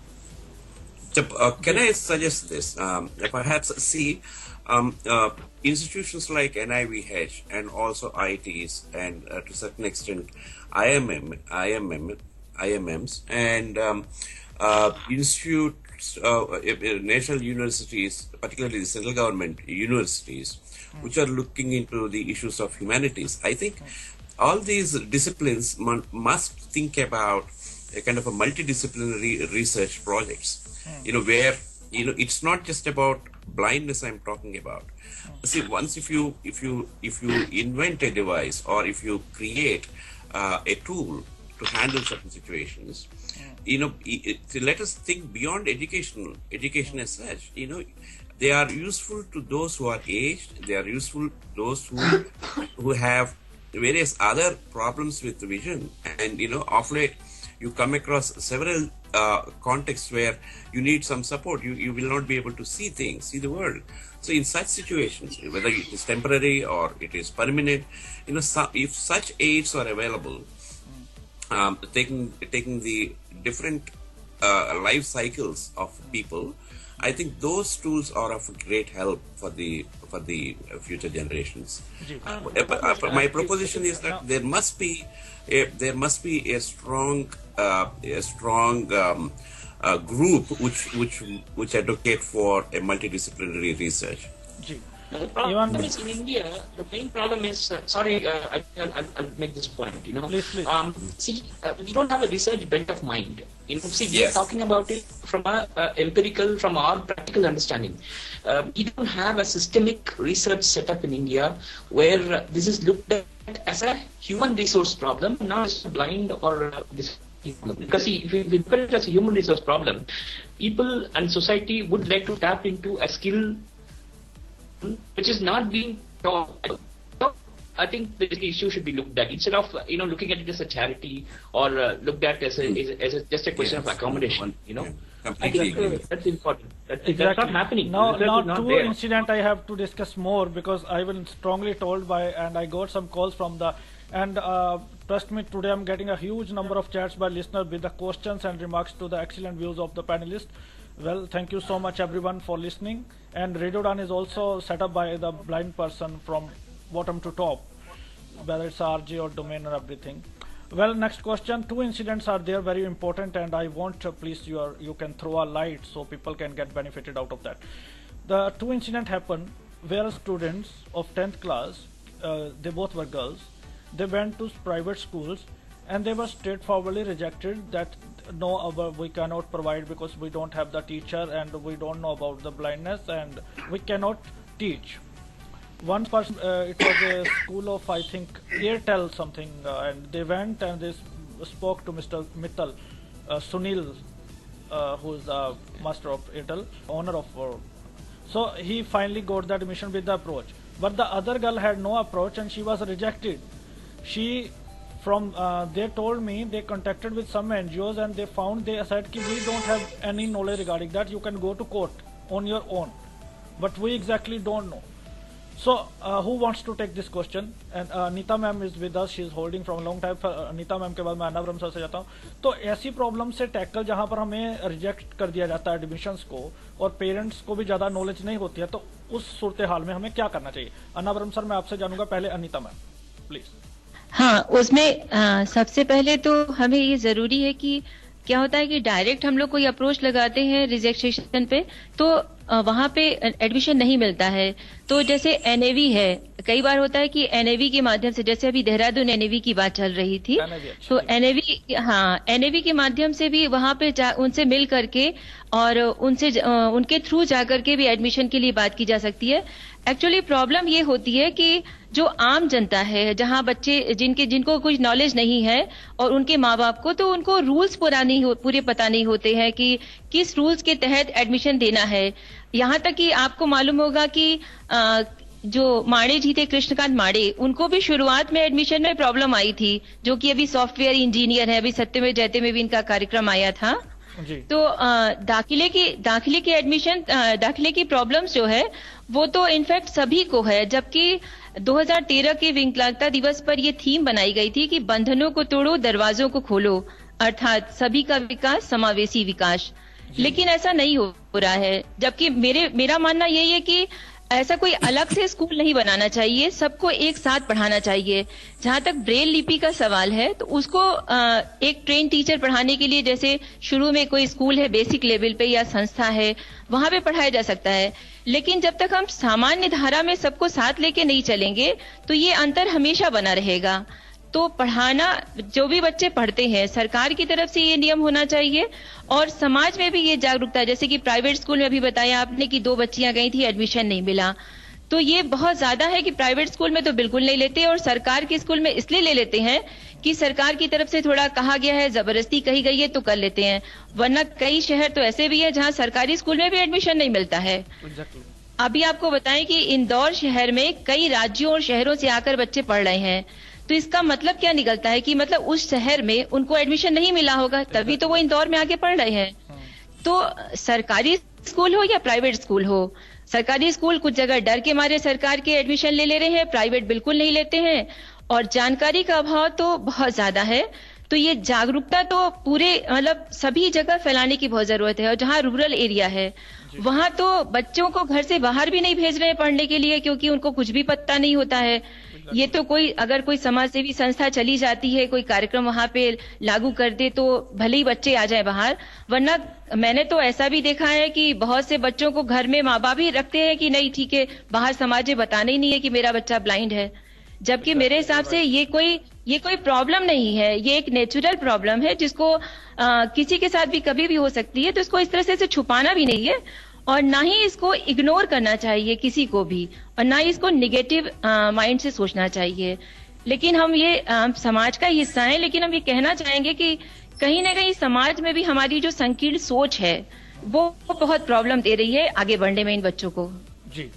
Can I suggest this? Perhaps see institutions like NIVH and also IITs and to a certain extent IMMs and institutes, national universities, particularly the central government universities, which are looking into the issues of humanities. I think all these disciplines must think about a kind of a multidisciplinary research projects. Where it's not just about blindness I'm talking about. See, once if you invent a device or if you create a tool to handle certain situations, let us think beyond education as such. They are useful to those who are aged. They are useful to those who have various other problems with vision, and of late you come across several contexts where you need some support. You will not be able to see things, see the world. So in such situations, whether it is temporary or it is permanent, if such aids are available, taking the different life cycles of people, I think those tools are of great help for the future generations. My proposition is that there must be a strong group which advocate for a multidisciplinary research. The problem is in India, the main problem is, I'll make this point, Please. See, we don't have a research bent of mind. We are talking about it from from our practical understanding. We don't have a systemic research setup in India where this is looked at as a human resource problem, not as blind or because see, if we look at it as a human resource problem, people and society would like to tap into a skill which is not being taught. So I think the issue should be looked at instead of looking at it as a charity or looked at as just a question of accommodation. I think that's important. That's not happening. Now two incident I have to discuss more because I was strongly told by, and I got some calls from trust me, today I'm getting a huge number of chats by listeners with the questions and remarks to the excellent views of the panelists. Well, thank you so much everyone for listening. And Radio Udaan is also set up by the blind person from bottom to top, whether it's RJ or domain or everything. Well, next question. Two incidents are there, very important, and I want please you can throw a light so people can get benefited out of that. The two incidents happened where students of 10th class, they both were girls, they went to private schools and they were straightforwardly rejected that no, we cannot provide because we don't have the teacher and we don't know about the blindness and we cannot teach. One person, it was a school of I think Airtel something, and they went and they spoke to Mr. Mittal, Sunil, who is the master of Airtel, owner of. So he finally got the admission with the approach, but the other girl had no approach and she was rejected. She from they told me they contacted with some NGOs and they found, they said कि we don't have any knowledge regarding that, you can go to court on your own, but we exactly don't know. So who wants to take this question? And Anita ma'am is with us, she is holding from a long time. Anita ma'am के बाद मैं अनाब्रम sir से जाता हूँ. तो ऐसी problem से tackle जहाँ पर हमें रिजेक्ट कर दिया जाता है एडमिशंस को और पेरेंट्स को भी ज्यादा नॉलेज नहीं होती है, तो उस सूरत हाल में हमें क्या करना चाहिए? अनाब्रम सर मैं आपसे जानूंगा, पहले अनीता मैम प्लीज. हाँ, उसमें सबसे पहले तो हमें ये जरूरी है कि क्या होता है कि डायरेक्ट हम लोग कोई अप्रोच लगाते हैं रिजेक्शन पे तो वहां पे एडमिशन नहीं मिलता है. तो जैसे एनएवी है, कई बार होता है कि एनएवी के माध्यम से, जैसे अभी देहरादून एनएवी की बात चल रही थी, तो एनएवी के माध्यम से भी वहां पे उनसे मिल करके और उनके थ्रू जाकर के भी एडमिशन के लिए बात की जा सकती है. एक्चुअली प्रॉब्लम ये होती है कि जो आम जनता है, जहां बच्चे जिनको कुछ नॉलेज नहीं है और उनके माँ बाप को, तो उनको रूल्स पूरे पता नहीं होते हैं कि किस रूल्स के तहत एडमिशन देना है. यहाँ तक कि आपको मालूम होगा कि जो माड़े जी थे, कृष्णकांत माड़े, उनको भी शुरुआत में एडमिशन में प्रॉब्लम आई थी, जो कि अभी सॉफ्टवेयर इंजीनियर है. अभी सत्यमेव जयते में भी इनका कार्यक्रम आया था. तो दाखिले की प्रॉब्लम्स जो है वो तो इनफैक्ट सभी को है, जबकि 2013 के विकलांगता दिवस पर ये थीम बनाई गई थी कि बंधनों को तोड़ो, दरवाजों को खोलो, अर्थात सभी का विकास, समावेशी विकास. लेकिन ऐसा नहीं हो रहा है, जबकि मेरा मानना यही है कि ऐसा कोई अलग से स्कूल नहीं बनाना चाहिए, सबको एक साथ पढ़ाना चाहिए. जहां तक ब्रेल लिपि का सवाल है तो उसको एक ट्रेन टीचर पढ़ाने के लिए, जैसे शुरू में कोई स्कूल है बेसिक लेवल पे या संस्था है, वहां पे पढ़ाया जा सकता है. लेकिन जब तक हम सामान्य धारा में सबको साथ लेके नहीं चलेंगे तो ये अंतर हमेशा बना रहेगा. तो पढ़ाना, जो भी बच्चे पढ़ते हैं, सरकार की तरफ से ये नियम होना चाहिए और समाज में भी ये जागरूकता. जैसे कि प्राइवेट स्कूल में अभी बताया आपने कि 2 बच्चियां गई थी, एडमिशन नहीं मिला, तो ये बहुत ज्यादा है कि प्राइवेट स्कूल में तो बिल्कुल नहीं लेते और सरकार के स्कूल में इसलिए ले लेते हैं कि सरकार की तरफ से थोड़ा कहा गया है, जबरदस्ती कही गई है तो कर लेते हैं. वरना कई शहर तो ऐसे भी है जहां सरकारी स्कूल में भी एडमिशन नहीं मिलता है. अभी आपको बताएं कि इंदौर शहर में कई राज्यों और शहरों से आकर बच्चे पढ़ रहे हैं. तो इसका मतलब क्या निकलता है कि मतलब उस शहर में उनको एडमिशन नहीं मिला होगा, तभी तो वो इंदौर में आके पढ़ रहे हैं. तो सरकारी स्कूल हो या प्राइवेट स्कूल हो, सरकारी स्कूल कुछ जगह डर के मारे सरकार के एडमिशन ले रहे हैं, प्राइवेट बिल्कुल नहीं लेते हैं, और जानकारी का अभाव तो बहुत ज्यादा है. तो ये जागरूकता तो पूरे मतलब सभी जगह फैलाने की बहुत जरूरत है. और जहाँ रूरल एरिया है वहां तो बच्चों को घर से बाहर भी नहीं भेज रहे हैं पढ़ने के लिए, क्योंकि उनको कुछ भी पता नहीं होता है. ये तो अगर कोई समाज सेवी संस्था चली जाती है, कोई कार्यक्रम वहां पे लागू कर दे तो भले ही बच्चे आ जाए बाहर. वरना मैंने तो ऐसा भी देखा है कि बहुत से बच्चों को घर में माँ बाप ही रखते हैं कि नहीं ठीक है, बाहर समाज में बताना ही नहीं है कि मेरा बच्चा ब्लाइंड है. जबकि मेरे हिसाब से ये कोई प्रॉब्लम नहीं है, ये एक नेचुरल प्रॉब्लम है जिसको किसी के साथ भी कभी भी हो सकती है. तो इसको इस तरह से छुपाना भी नहीं है और ना ही इसको इग्नोर करना चाहिए किसी को भी, और ना ही इसको निगेटिव माइंड से सोचना चाहिए. लेकिन हम ये समाज का हिस्सा है, लेकिन हम ये कहना चाहेंगे कि कहीं ना कहीं समाज में भी हमारी जो संकीर्ण सोच है वो बहुत प्रॉब्लम दे रही है आगे बढ़ने में इन बच्चों को. जी.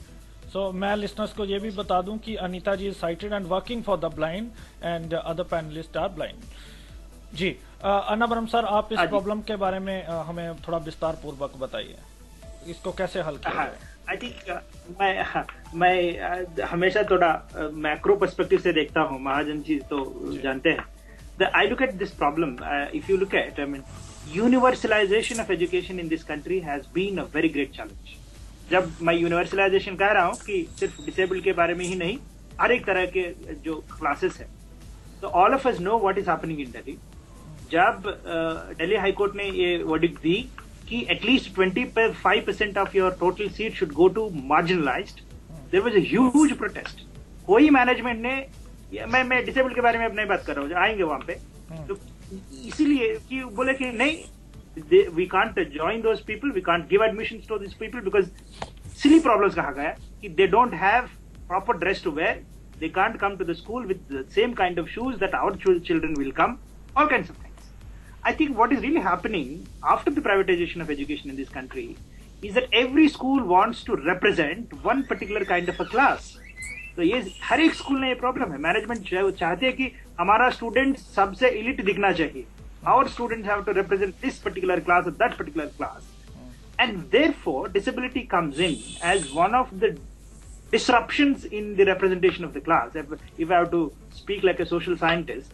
सो मैं लिसनर्स को ये भी बता दूं कि Anita ji is sighted and working for the blind and other panelist are blind. जी. अनाब्रम सर, आप इस प्रॉब्लम के बारे में हमें थोड़ा विस्तार पूर्वक बताइए, इसको कैसे हल किया जाए? आई थिंक मैं हमेशा थोड़ा मैक्रो पर्सपेक्टिव से देखता हूँ. महाजन जी तो जानते हैं. I look at this problem. If you look at, universalization of education in this country has been a very great challenge. जब मैं यूनिवर्सलाइजेशन कह रहा हूँ कि सिर्फ डिसेबल्ड के बारे में ही नहीं, हर एक तरह के जो क्लासेस है, तो all of us know what is happening in Delhi. जब दिल्ली हाई कोर्ट ने ये वर्डिक्ट दी कि at least 25% of your total seat should go to marginalised, there was a huge protest. कोई मैनेजमेंट ने, मैं डिसेबल्ड के बारे में अब नहीं बात कर रहा हूँ, आएंगे वहां पे, तो इसीलिए कि बोले कि नहीं, we can't join those people, we can't give admissions to these people because silly problems कहा गया कि they don't have proper dress to wear, they can't come to the school with the same kind of shoes that our children will come, all kinds of things. I think what is really happening after the privatization of education in this country is that every school wants to represent one particular kind of a class. तो ये हर एक school में ये problem है. Management चाहते हैं कि हमारा स्टूडेंट सबसे एलिट दिखना चाहिए. Our students have to represent this particular class or that particular class. And therefore, disability comes in as one of the disruptions in the representation of the class, if I have to speak like a social scientist.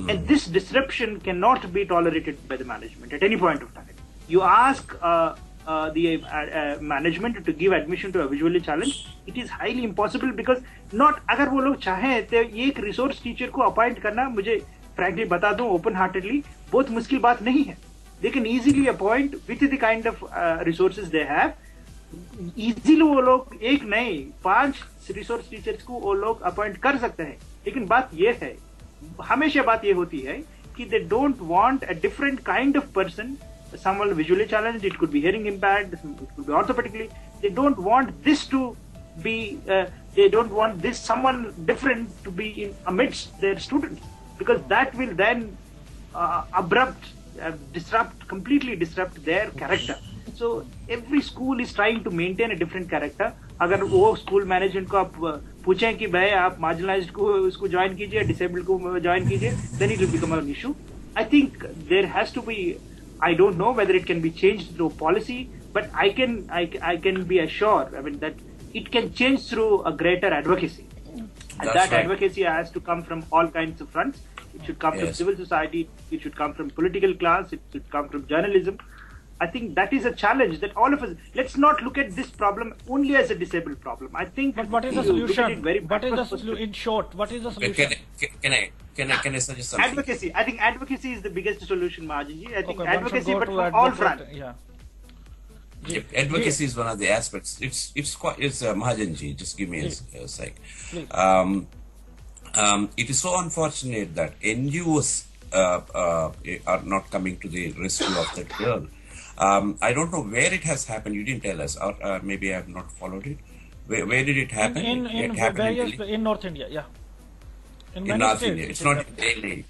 And this disruption cannot be tolerated by the management at any point of time. You ask the management to give admission to a visually challenged, it is highly impossible because not, अगर वो लोग चाहें तो एक resource teacher को appoint करना, मुझे frankly बता दूं open heartedly, बहुत मुश्किल बात नहीं है. They can easily appoint with the kind of resources they have. Easily वो लोग एक नहीं 5 resource teachers को वो लोग appoint कर सकते हैं. लेकिन बात ये है, हमेशा बात ये होती है कि they don't want a different kind of person. Someone visually challenged, it could be hearing impaired, it could be orthopedically. They don't want this to be. They don't want this someone different to be in amidst their students, because that will then completely disrupt their character. So every school is trying to maintain a different character. अगर वो school management को आप पूछें कि भाई आप marginalised को उसको ज्वाइन कीजिए, डिसेबल्ड को ज्वाइन कीजिए, then it will become an issue. I think there has to be. I don't know whether it can be changed through policy, but I can be assured, I mean, that it can change through a greater advocacy. And that right. Advocacy has to come from all kinds of fronts. It should come from civil society, it should come from political class, it should come from journalism. I think that is a challenge that all of us, let's not look at this problem only as a disabled problem. I think but what is the solution? What is the solution? In short, what is the solution? Can I suggest something? Advocacy. I think advocacy is the biggest solution, Mahajanji. I think advocacy, but from all fronts. Yeah. Advocacy is one of the aspects. It's Mahajanji. Just give me a sec. It is so unfortunate that NGOs are not coming to the rescue of that girl. I don't know where it has happened. You didn't tell us, or maybe I have not followed it. Where did it happen? In North India, yeah. In North India, it's not in Delhi.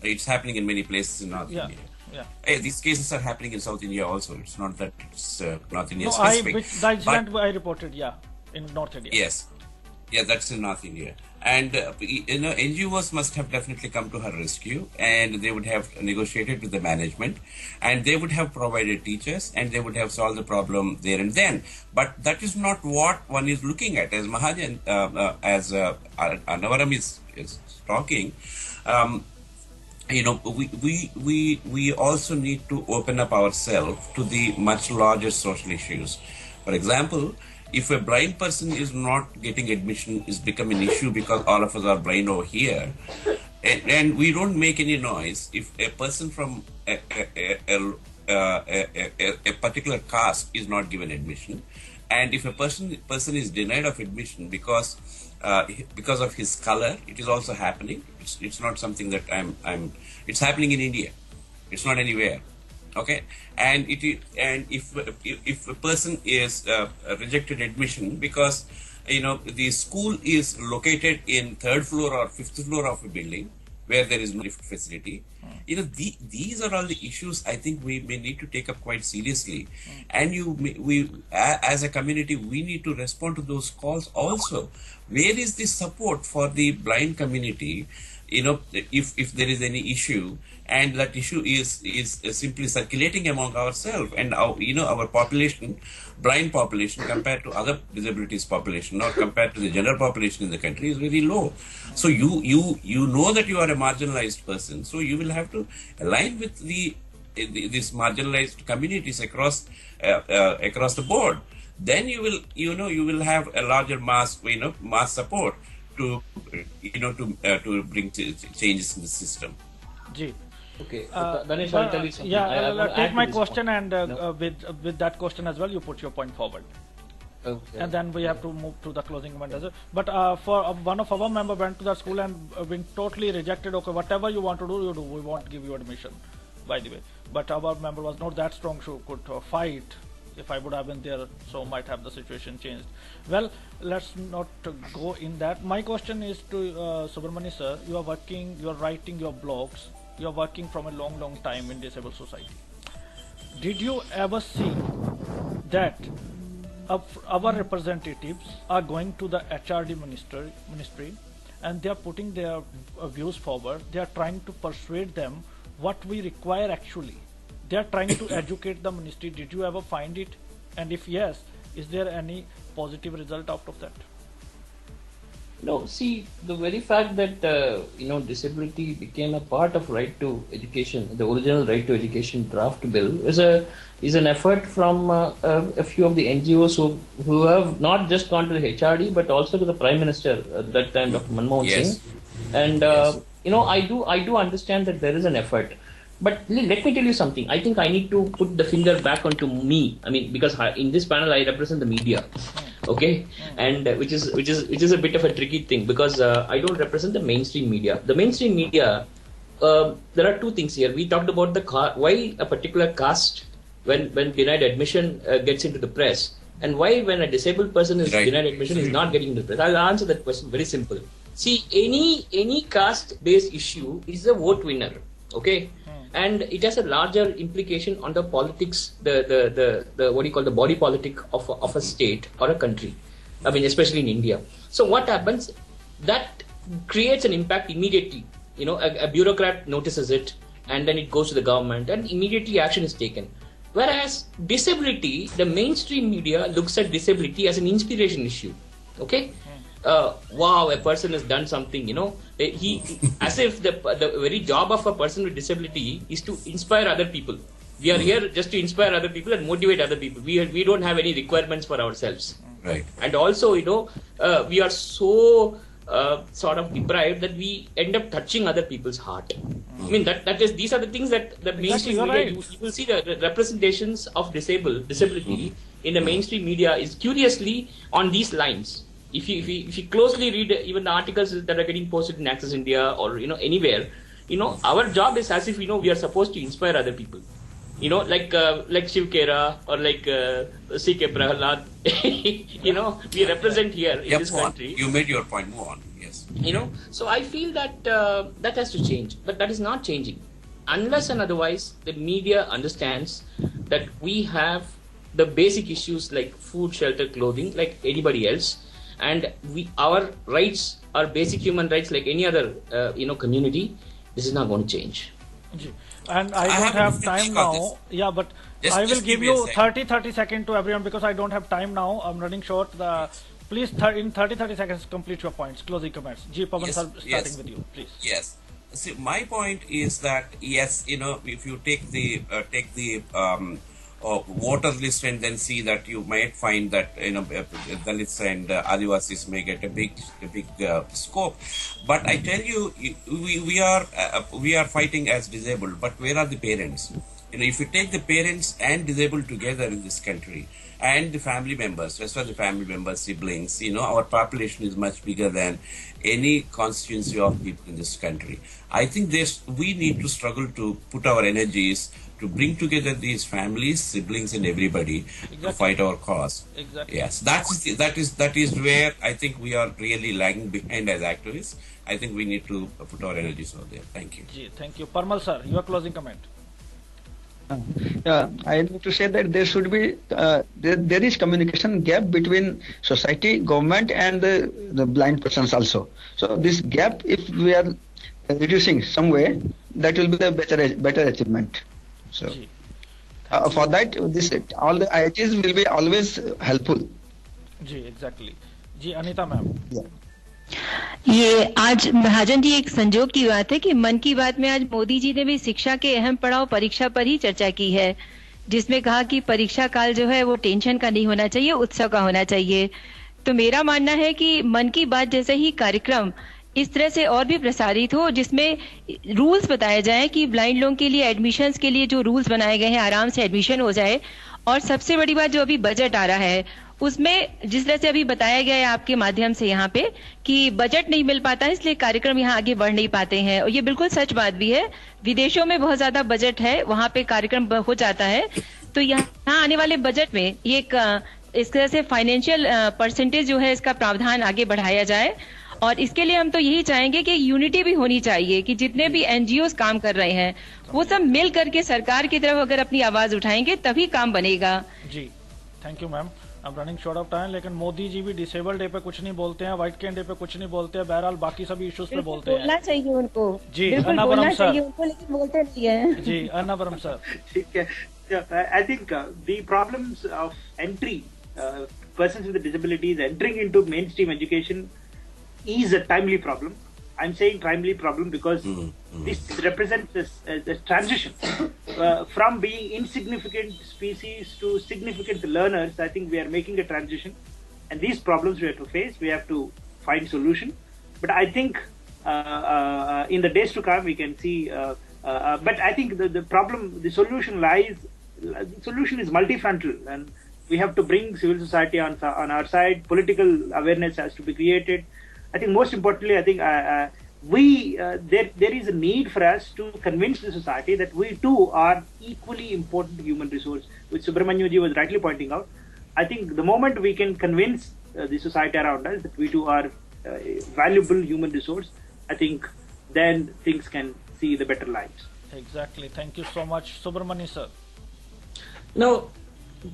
It's happening in many places in North India. Yeah. Hey, these cases are happening in South India also. It's not that it's North India no, specific. The incident I reported, in North India. Yes. Yeah, that's in North India. And NGOs must have definitely come to her rescue, and they would have negotiated with the management, and they would have provided teachers, and they would have solved the problem there and then. But that is not what one is looking at. As Mahajan, as Navaram is talking, we also need to open up ourselves to the much larger social issues. For example, if a blind person is not getting admission, is become an issue because all of us are blind over here, and we don't make any noise. If a person from a particular caste is not given admission, and if a person is denied of admission because of his color, it is also happening. It's not something that it's happening in India. It's not anywhere. Okay, and if a person is rejected admission because the school is located in 3rd floor or 5th floor of a building where there is no lift facility, these are all the issues I think we may need to take up quite seriously, and as a community we need to respond to those calls also. Where is the support for the blind community? If there is any issue, and that issue is simply circulating among ourselves, and our population, blind population compared to other disabilities population or compared to the general population in the country is very low. So you know that you are a marginalized person, so you will have to align with these marginalized communities across the board. Then you will have a larger mass support to bring changes in the system. Ji. Okay, Danish, I'll tell you something. I'll take my question, and with that question as well, you put your point forward. Okay. And then we have to move to the closing comment as well. But for one of our member went to that school and been totally rejected. Okay, whatever you want to do, you do. We won't give you admission, by the way. But our member was not that strong, so could fight. If I would have been there, so might have the situation changed. Well, let's not go in that. My question is to Subramani sir. You are working, you are writing your blogs, you are working from a long time in disabled society. Did you ever see that our representatives are going to the HRD ministry, and they are putting their views forward. They are trying to persuade them what we require actually. They are trying to educate the ministry. Did you ever find it? And if yes, is there any positive result out of that? No, see, the very fact that disability became a part of right to education, the original right to education draft bill, is an effort from a few of the NGOs who have not just gone to the HRD but also to the Prime Minister at that time, Dr. Manmohan Singh. And I do understand that there is an effort. But let me tell you something. I think I need to put the finger back onto me. I mean, because in this panel I represent the media, okay, and which is a bit of a tricky thing because I don't represent the mainstream media. The mainstream media, there are two things here. We talked about why a particular caste, when denied admission, gets into the press, and why when a disabled person is denied admission is not getting into the press. I'll answer that question very simple. See, any caste-based issue is a vote winner, okay. And it has a larger implication on the politics, the what do you call the body politic of a state or a country. I mean, especially in India. So what happens? That creates an impact immediately. A bureaucrat notices it, and then it goes to the government, and immediately action is taken. Whereas disability, the mainstream media looks at disability as an inspiration issue. Okay. Wow, a person has done something, as if the very job of a person with disability is to inspire other people. We are here just to inspire other people and motivate other people. We don't have any requirements for ourselves. Right. And also, we are so sort of deprived that we end up touching other people's heart. I mean, these are the things that the mainstream media, you will see the representations of disability in the mainstream media is curiously on these lines. If you closely read even the articles that are getting posted in Access India or anywhere, our job is as if we are supposed to inspire other people. Like Shiv Khera or like C.K. Prahalad. We represent here in this country. You made your point. Move on. Yes. So I feel that that has to change, but that is not changing unless and otherwise the media understands that we have the basic issues like food, shelter, clothing, like anybody else. And our rights are basic human rights like any other community. This is not going to change. And I don't have time now. Yeah, but I will give you 30 seconds to everyone because I don't have time now. I'm running short. Please, in 30 seconds, complete your points. Closing comments. G. Pavan sir, starting with you, please. Yes. See, my point is that yes, if you take the voter list and then see that you might find that Dalits and Adivasis may get a big scope, but I tell you, we are fighting as disabled, but where are the parents? If you take the parents and disabled together in this country and the family members, rest of the family members, siblings, our population is much bigger than any constituency of people in this country. I think we need to struggle to put our energies to bring together these families, siblings, and everybody to fight our cause. Exactly. Yes, that is where I think we are really lagging behind as activists. I think we need to put our energies out there. Thank you. Thank you. Parmal sir, your closing comment. I need to say that there should be there is communication gap between society, government, and the blind persons also. So this gap, if we are reducing some way, that will be the better achievement. So for that, all the IITs will be always helpful. Exactly. Anita ma'am. Yeah. ये आज महाजन जी एक संजोग की बात है कि मन की बात में आज मोदी जी ने भी शिक्षा के अहम पड़ाव परीक्षा पर ही चर्चा की है, जिसमें कहा कि परीक्षा काल जो है वो टेंशन का नहीं होना चाहिए, उत्सव का होना चाहिए। तो मेरा मानना है कि मन की बात जैसे ही कार्यक्रम इस तरह से और भी प्रसारित हो, जिसमें रूल्स बताए जाए कि ब्लाइंड लोगों के लिए एडमिशन्स के लिए जो रूल्स बनाए गए हैं आराम से एडमिशन हो जाए। और सबसे बड़ी बात जो अभी बजट आ रहा है उसमें जिस तरह से अभी बताया गया है आपके माध्यम से यहाँ पे कि बजट नहीं मिल पाता है, इसलिए कार्यक्रम यहाँ आगे बढ़ नहीं पाते हैं। और ये बिल्कुल सच बात भी है, विदेशों में बहुत ज्यादा बजट है, वहां पे कार्यक्रम हो जाता है। तो यहाँ आने वाले बजट में ये इस तरह से फाइनेंशियल परसेंटेज जो है इसका प्रावधान आगे बढ़ाया जाए। और इसके लिए हम तो यही चाहेंगे कि यूनिटी भी होनी चाहिए कि जितने भी एनजीओज काम कर रहे हैं वो सब मिल करके सरकार की तरफ अगर अपनी आवाज उठाएंगे तभी काम बनेगा। जी, थैंक यू मैम। अब रनिंग शॉर्ट ऑफ टाइम, लेकिन मोदी जी भी डिसेबल डे पे कुछ नहीं बोलते हैं, व्हाइट कैन डे पे कुछ नहीं बोलते हैं, बहरहाल बाकी सभी इश्यूज पे बोलते हैं। बोलना चाहिए उनको जी, बिल्कुल अन्नावरम बोलना सर। चाहिए उनको, लेकिन बोलते नहीं है। जी, अन्नावरम सर। ठीक है, I think the problems of entry, persons with disabilities entering into mainstream education is a timely problem. I'm saying timely problem because this represents a transition from being insignificant species to significant learners. I think we are making a transition, and these problems we have to face. We have to find solution. But I think in the days to come we can see. But I think the problem, the solution lies. The solution is multifrontal, and we have to bring civil society on our side. Political awareness has to be created. I think most importantly, I think there is a need for us to convince the society that we too are equally important human resource, which Subramaniaji was rightly pointing out. I think the moment we can convince the society around us that we too are valuable human resource, I think then things can see the better lives. Exactly. Thank you so much, Subramani sir. Now,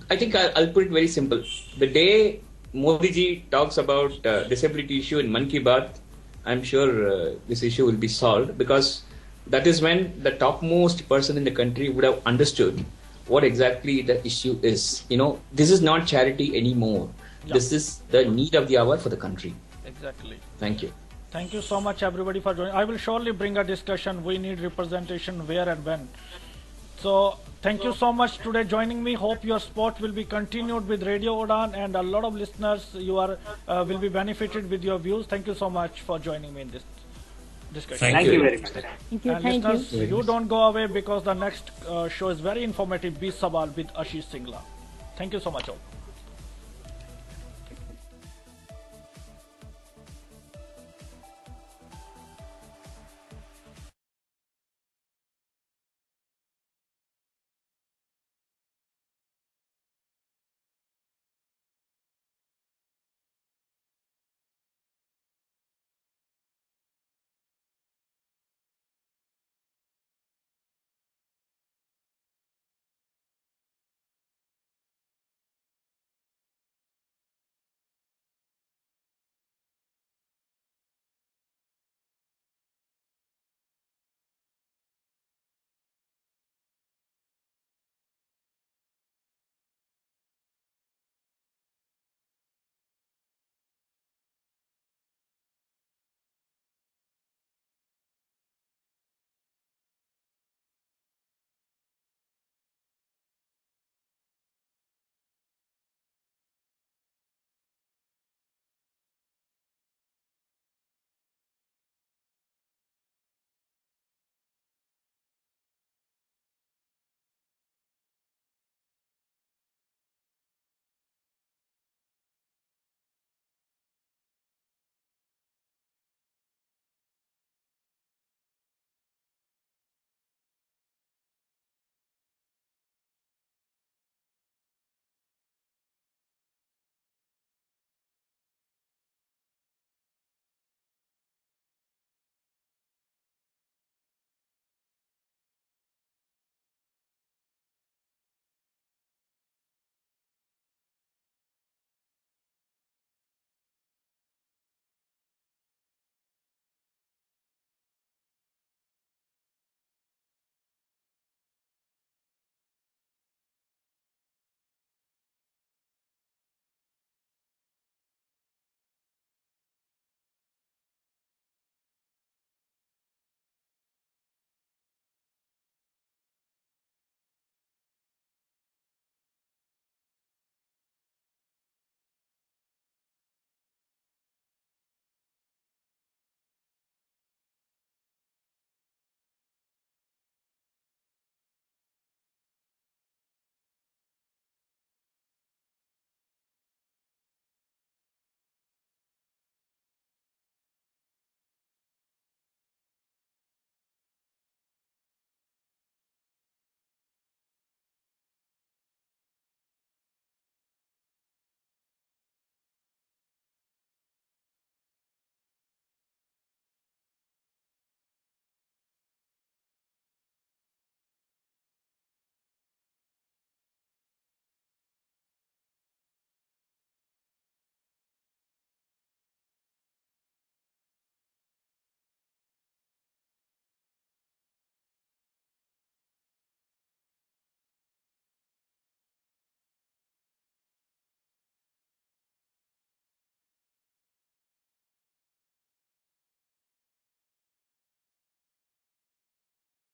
I think I'll put it very simple. The day Modi ji talks about disability issue in Man Ki Baat, I'm sure this issue will be solved, because that is when the topmost person in the country would have understood what exactly the issue is. You know, this is not charity anymore. Yeah. This is the need of the hour for the country. Exactly. Thank you. Thank you so much everybody for joining. I will surely bring a discussion. We need representation where and when. So thank you so much today joining me. Hope your support will be continued with Radio Udaan, and a lot of listeners you are will be benefited with your views. Thank you so much for joining me in this discussion. Thank you very much. Thank you. And Thank listeners, you. you don't go away, because the next show is very informative. Be Sabal with Ashish Singla. Thank you so much all.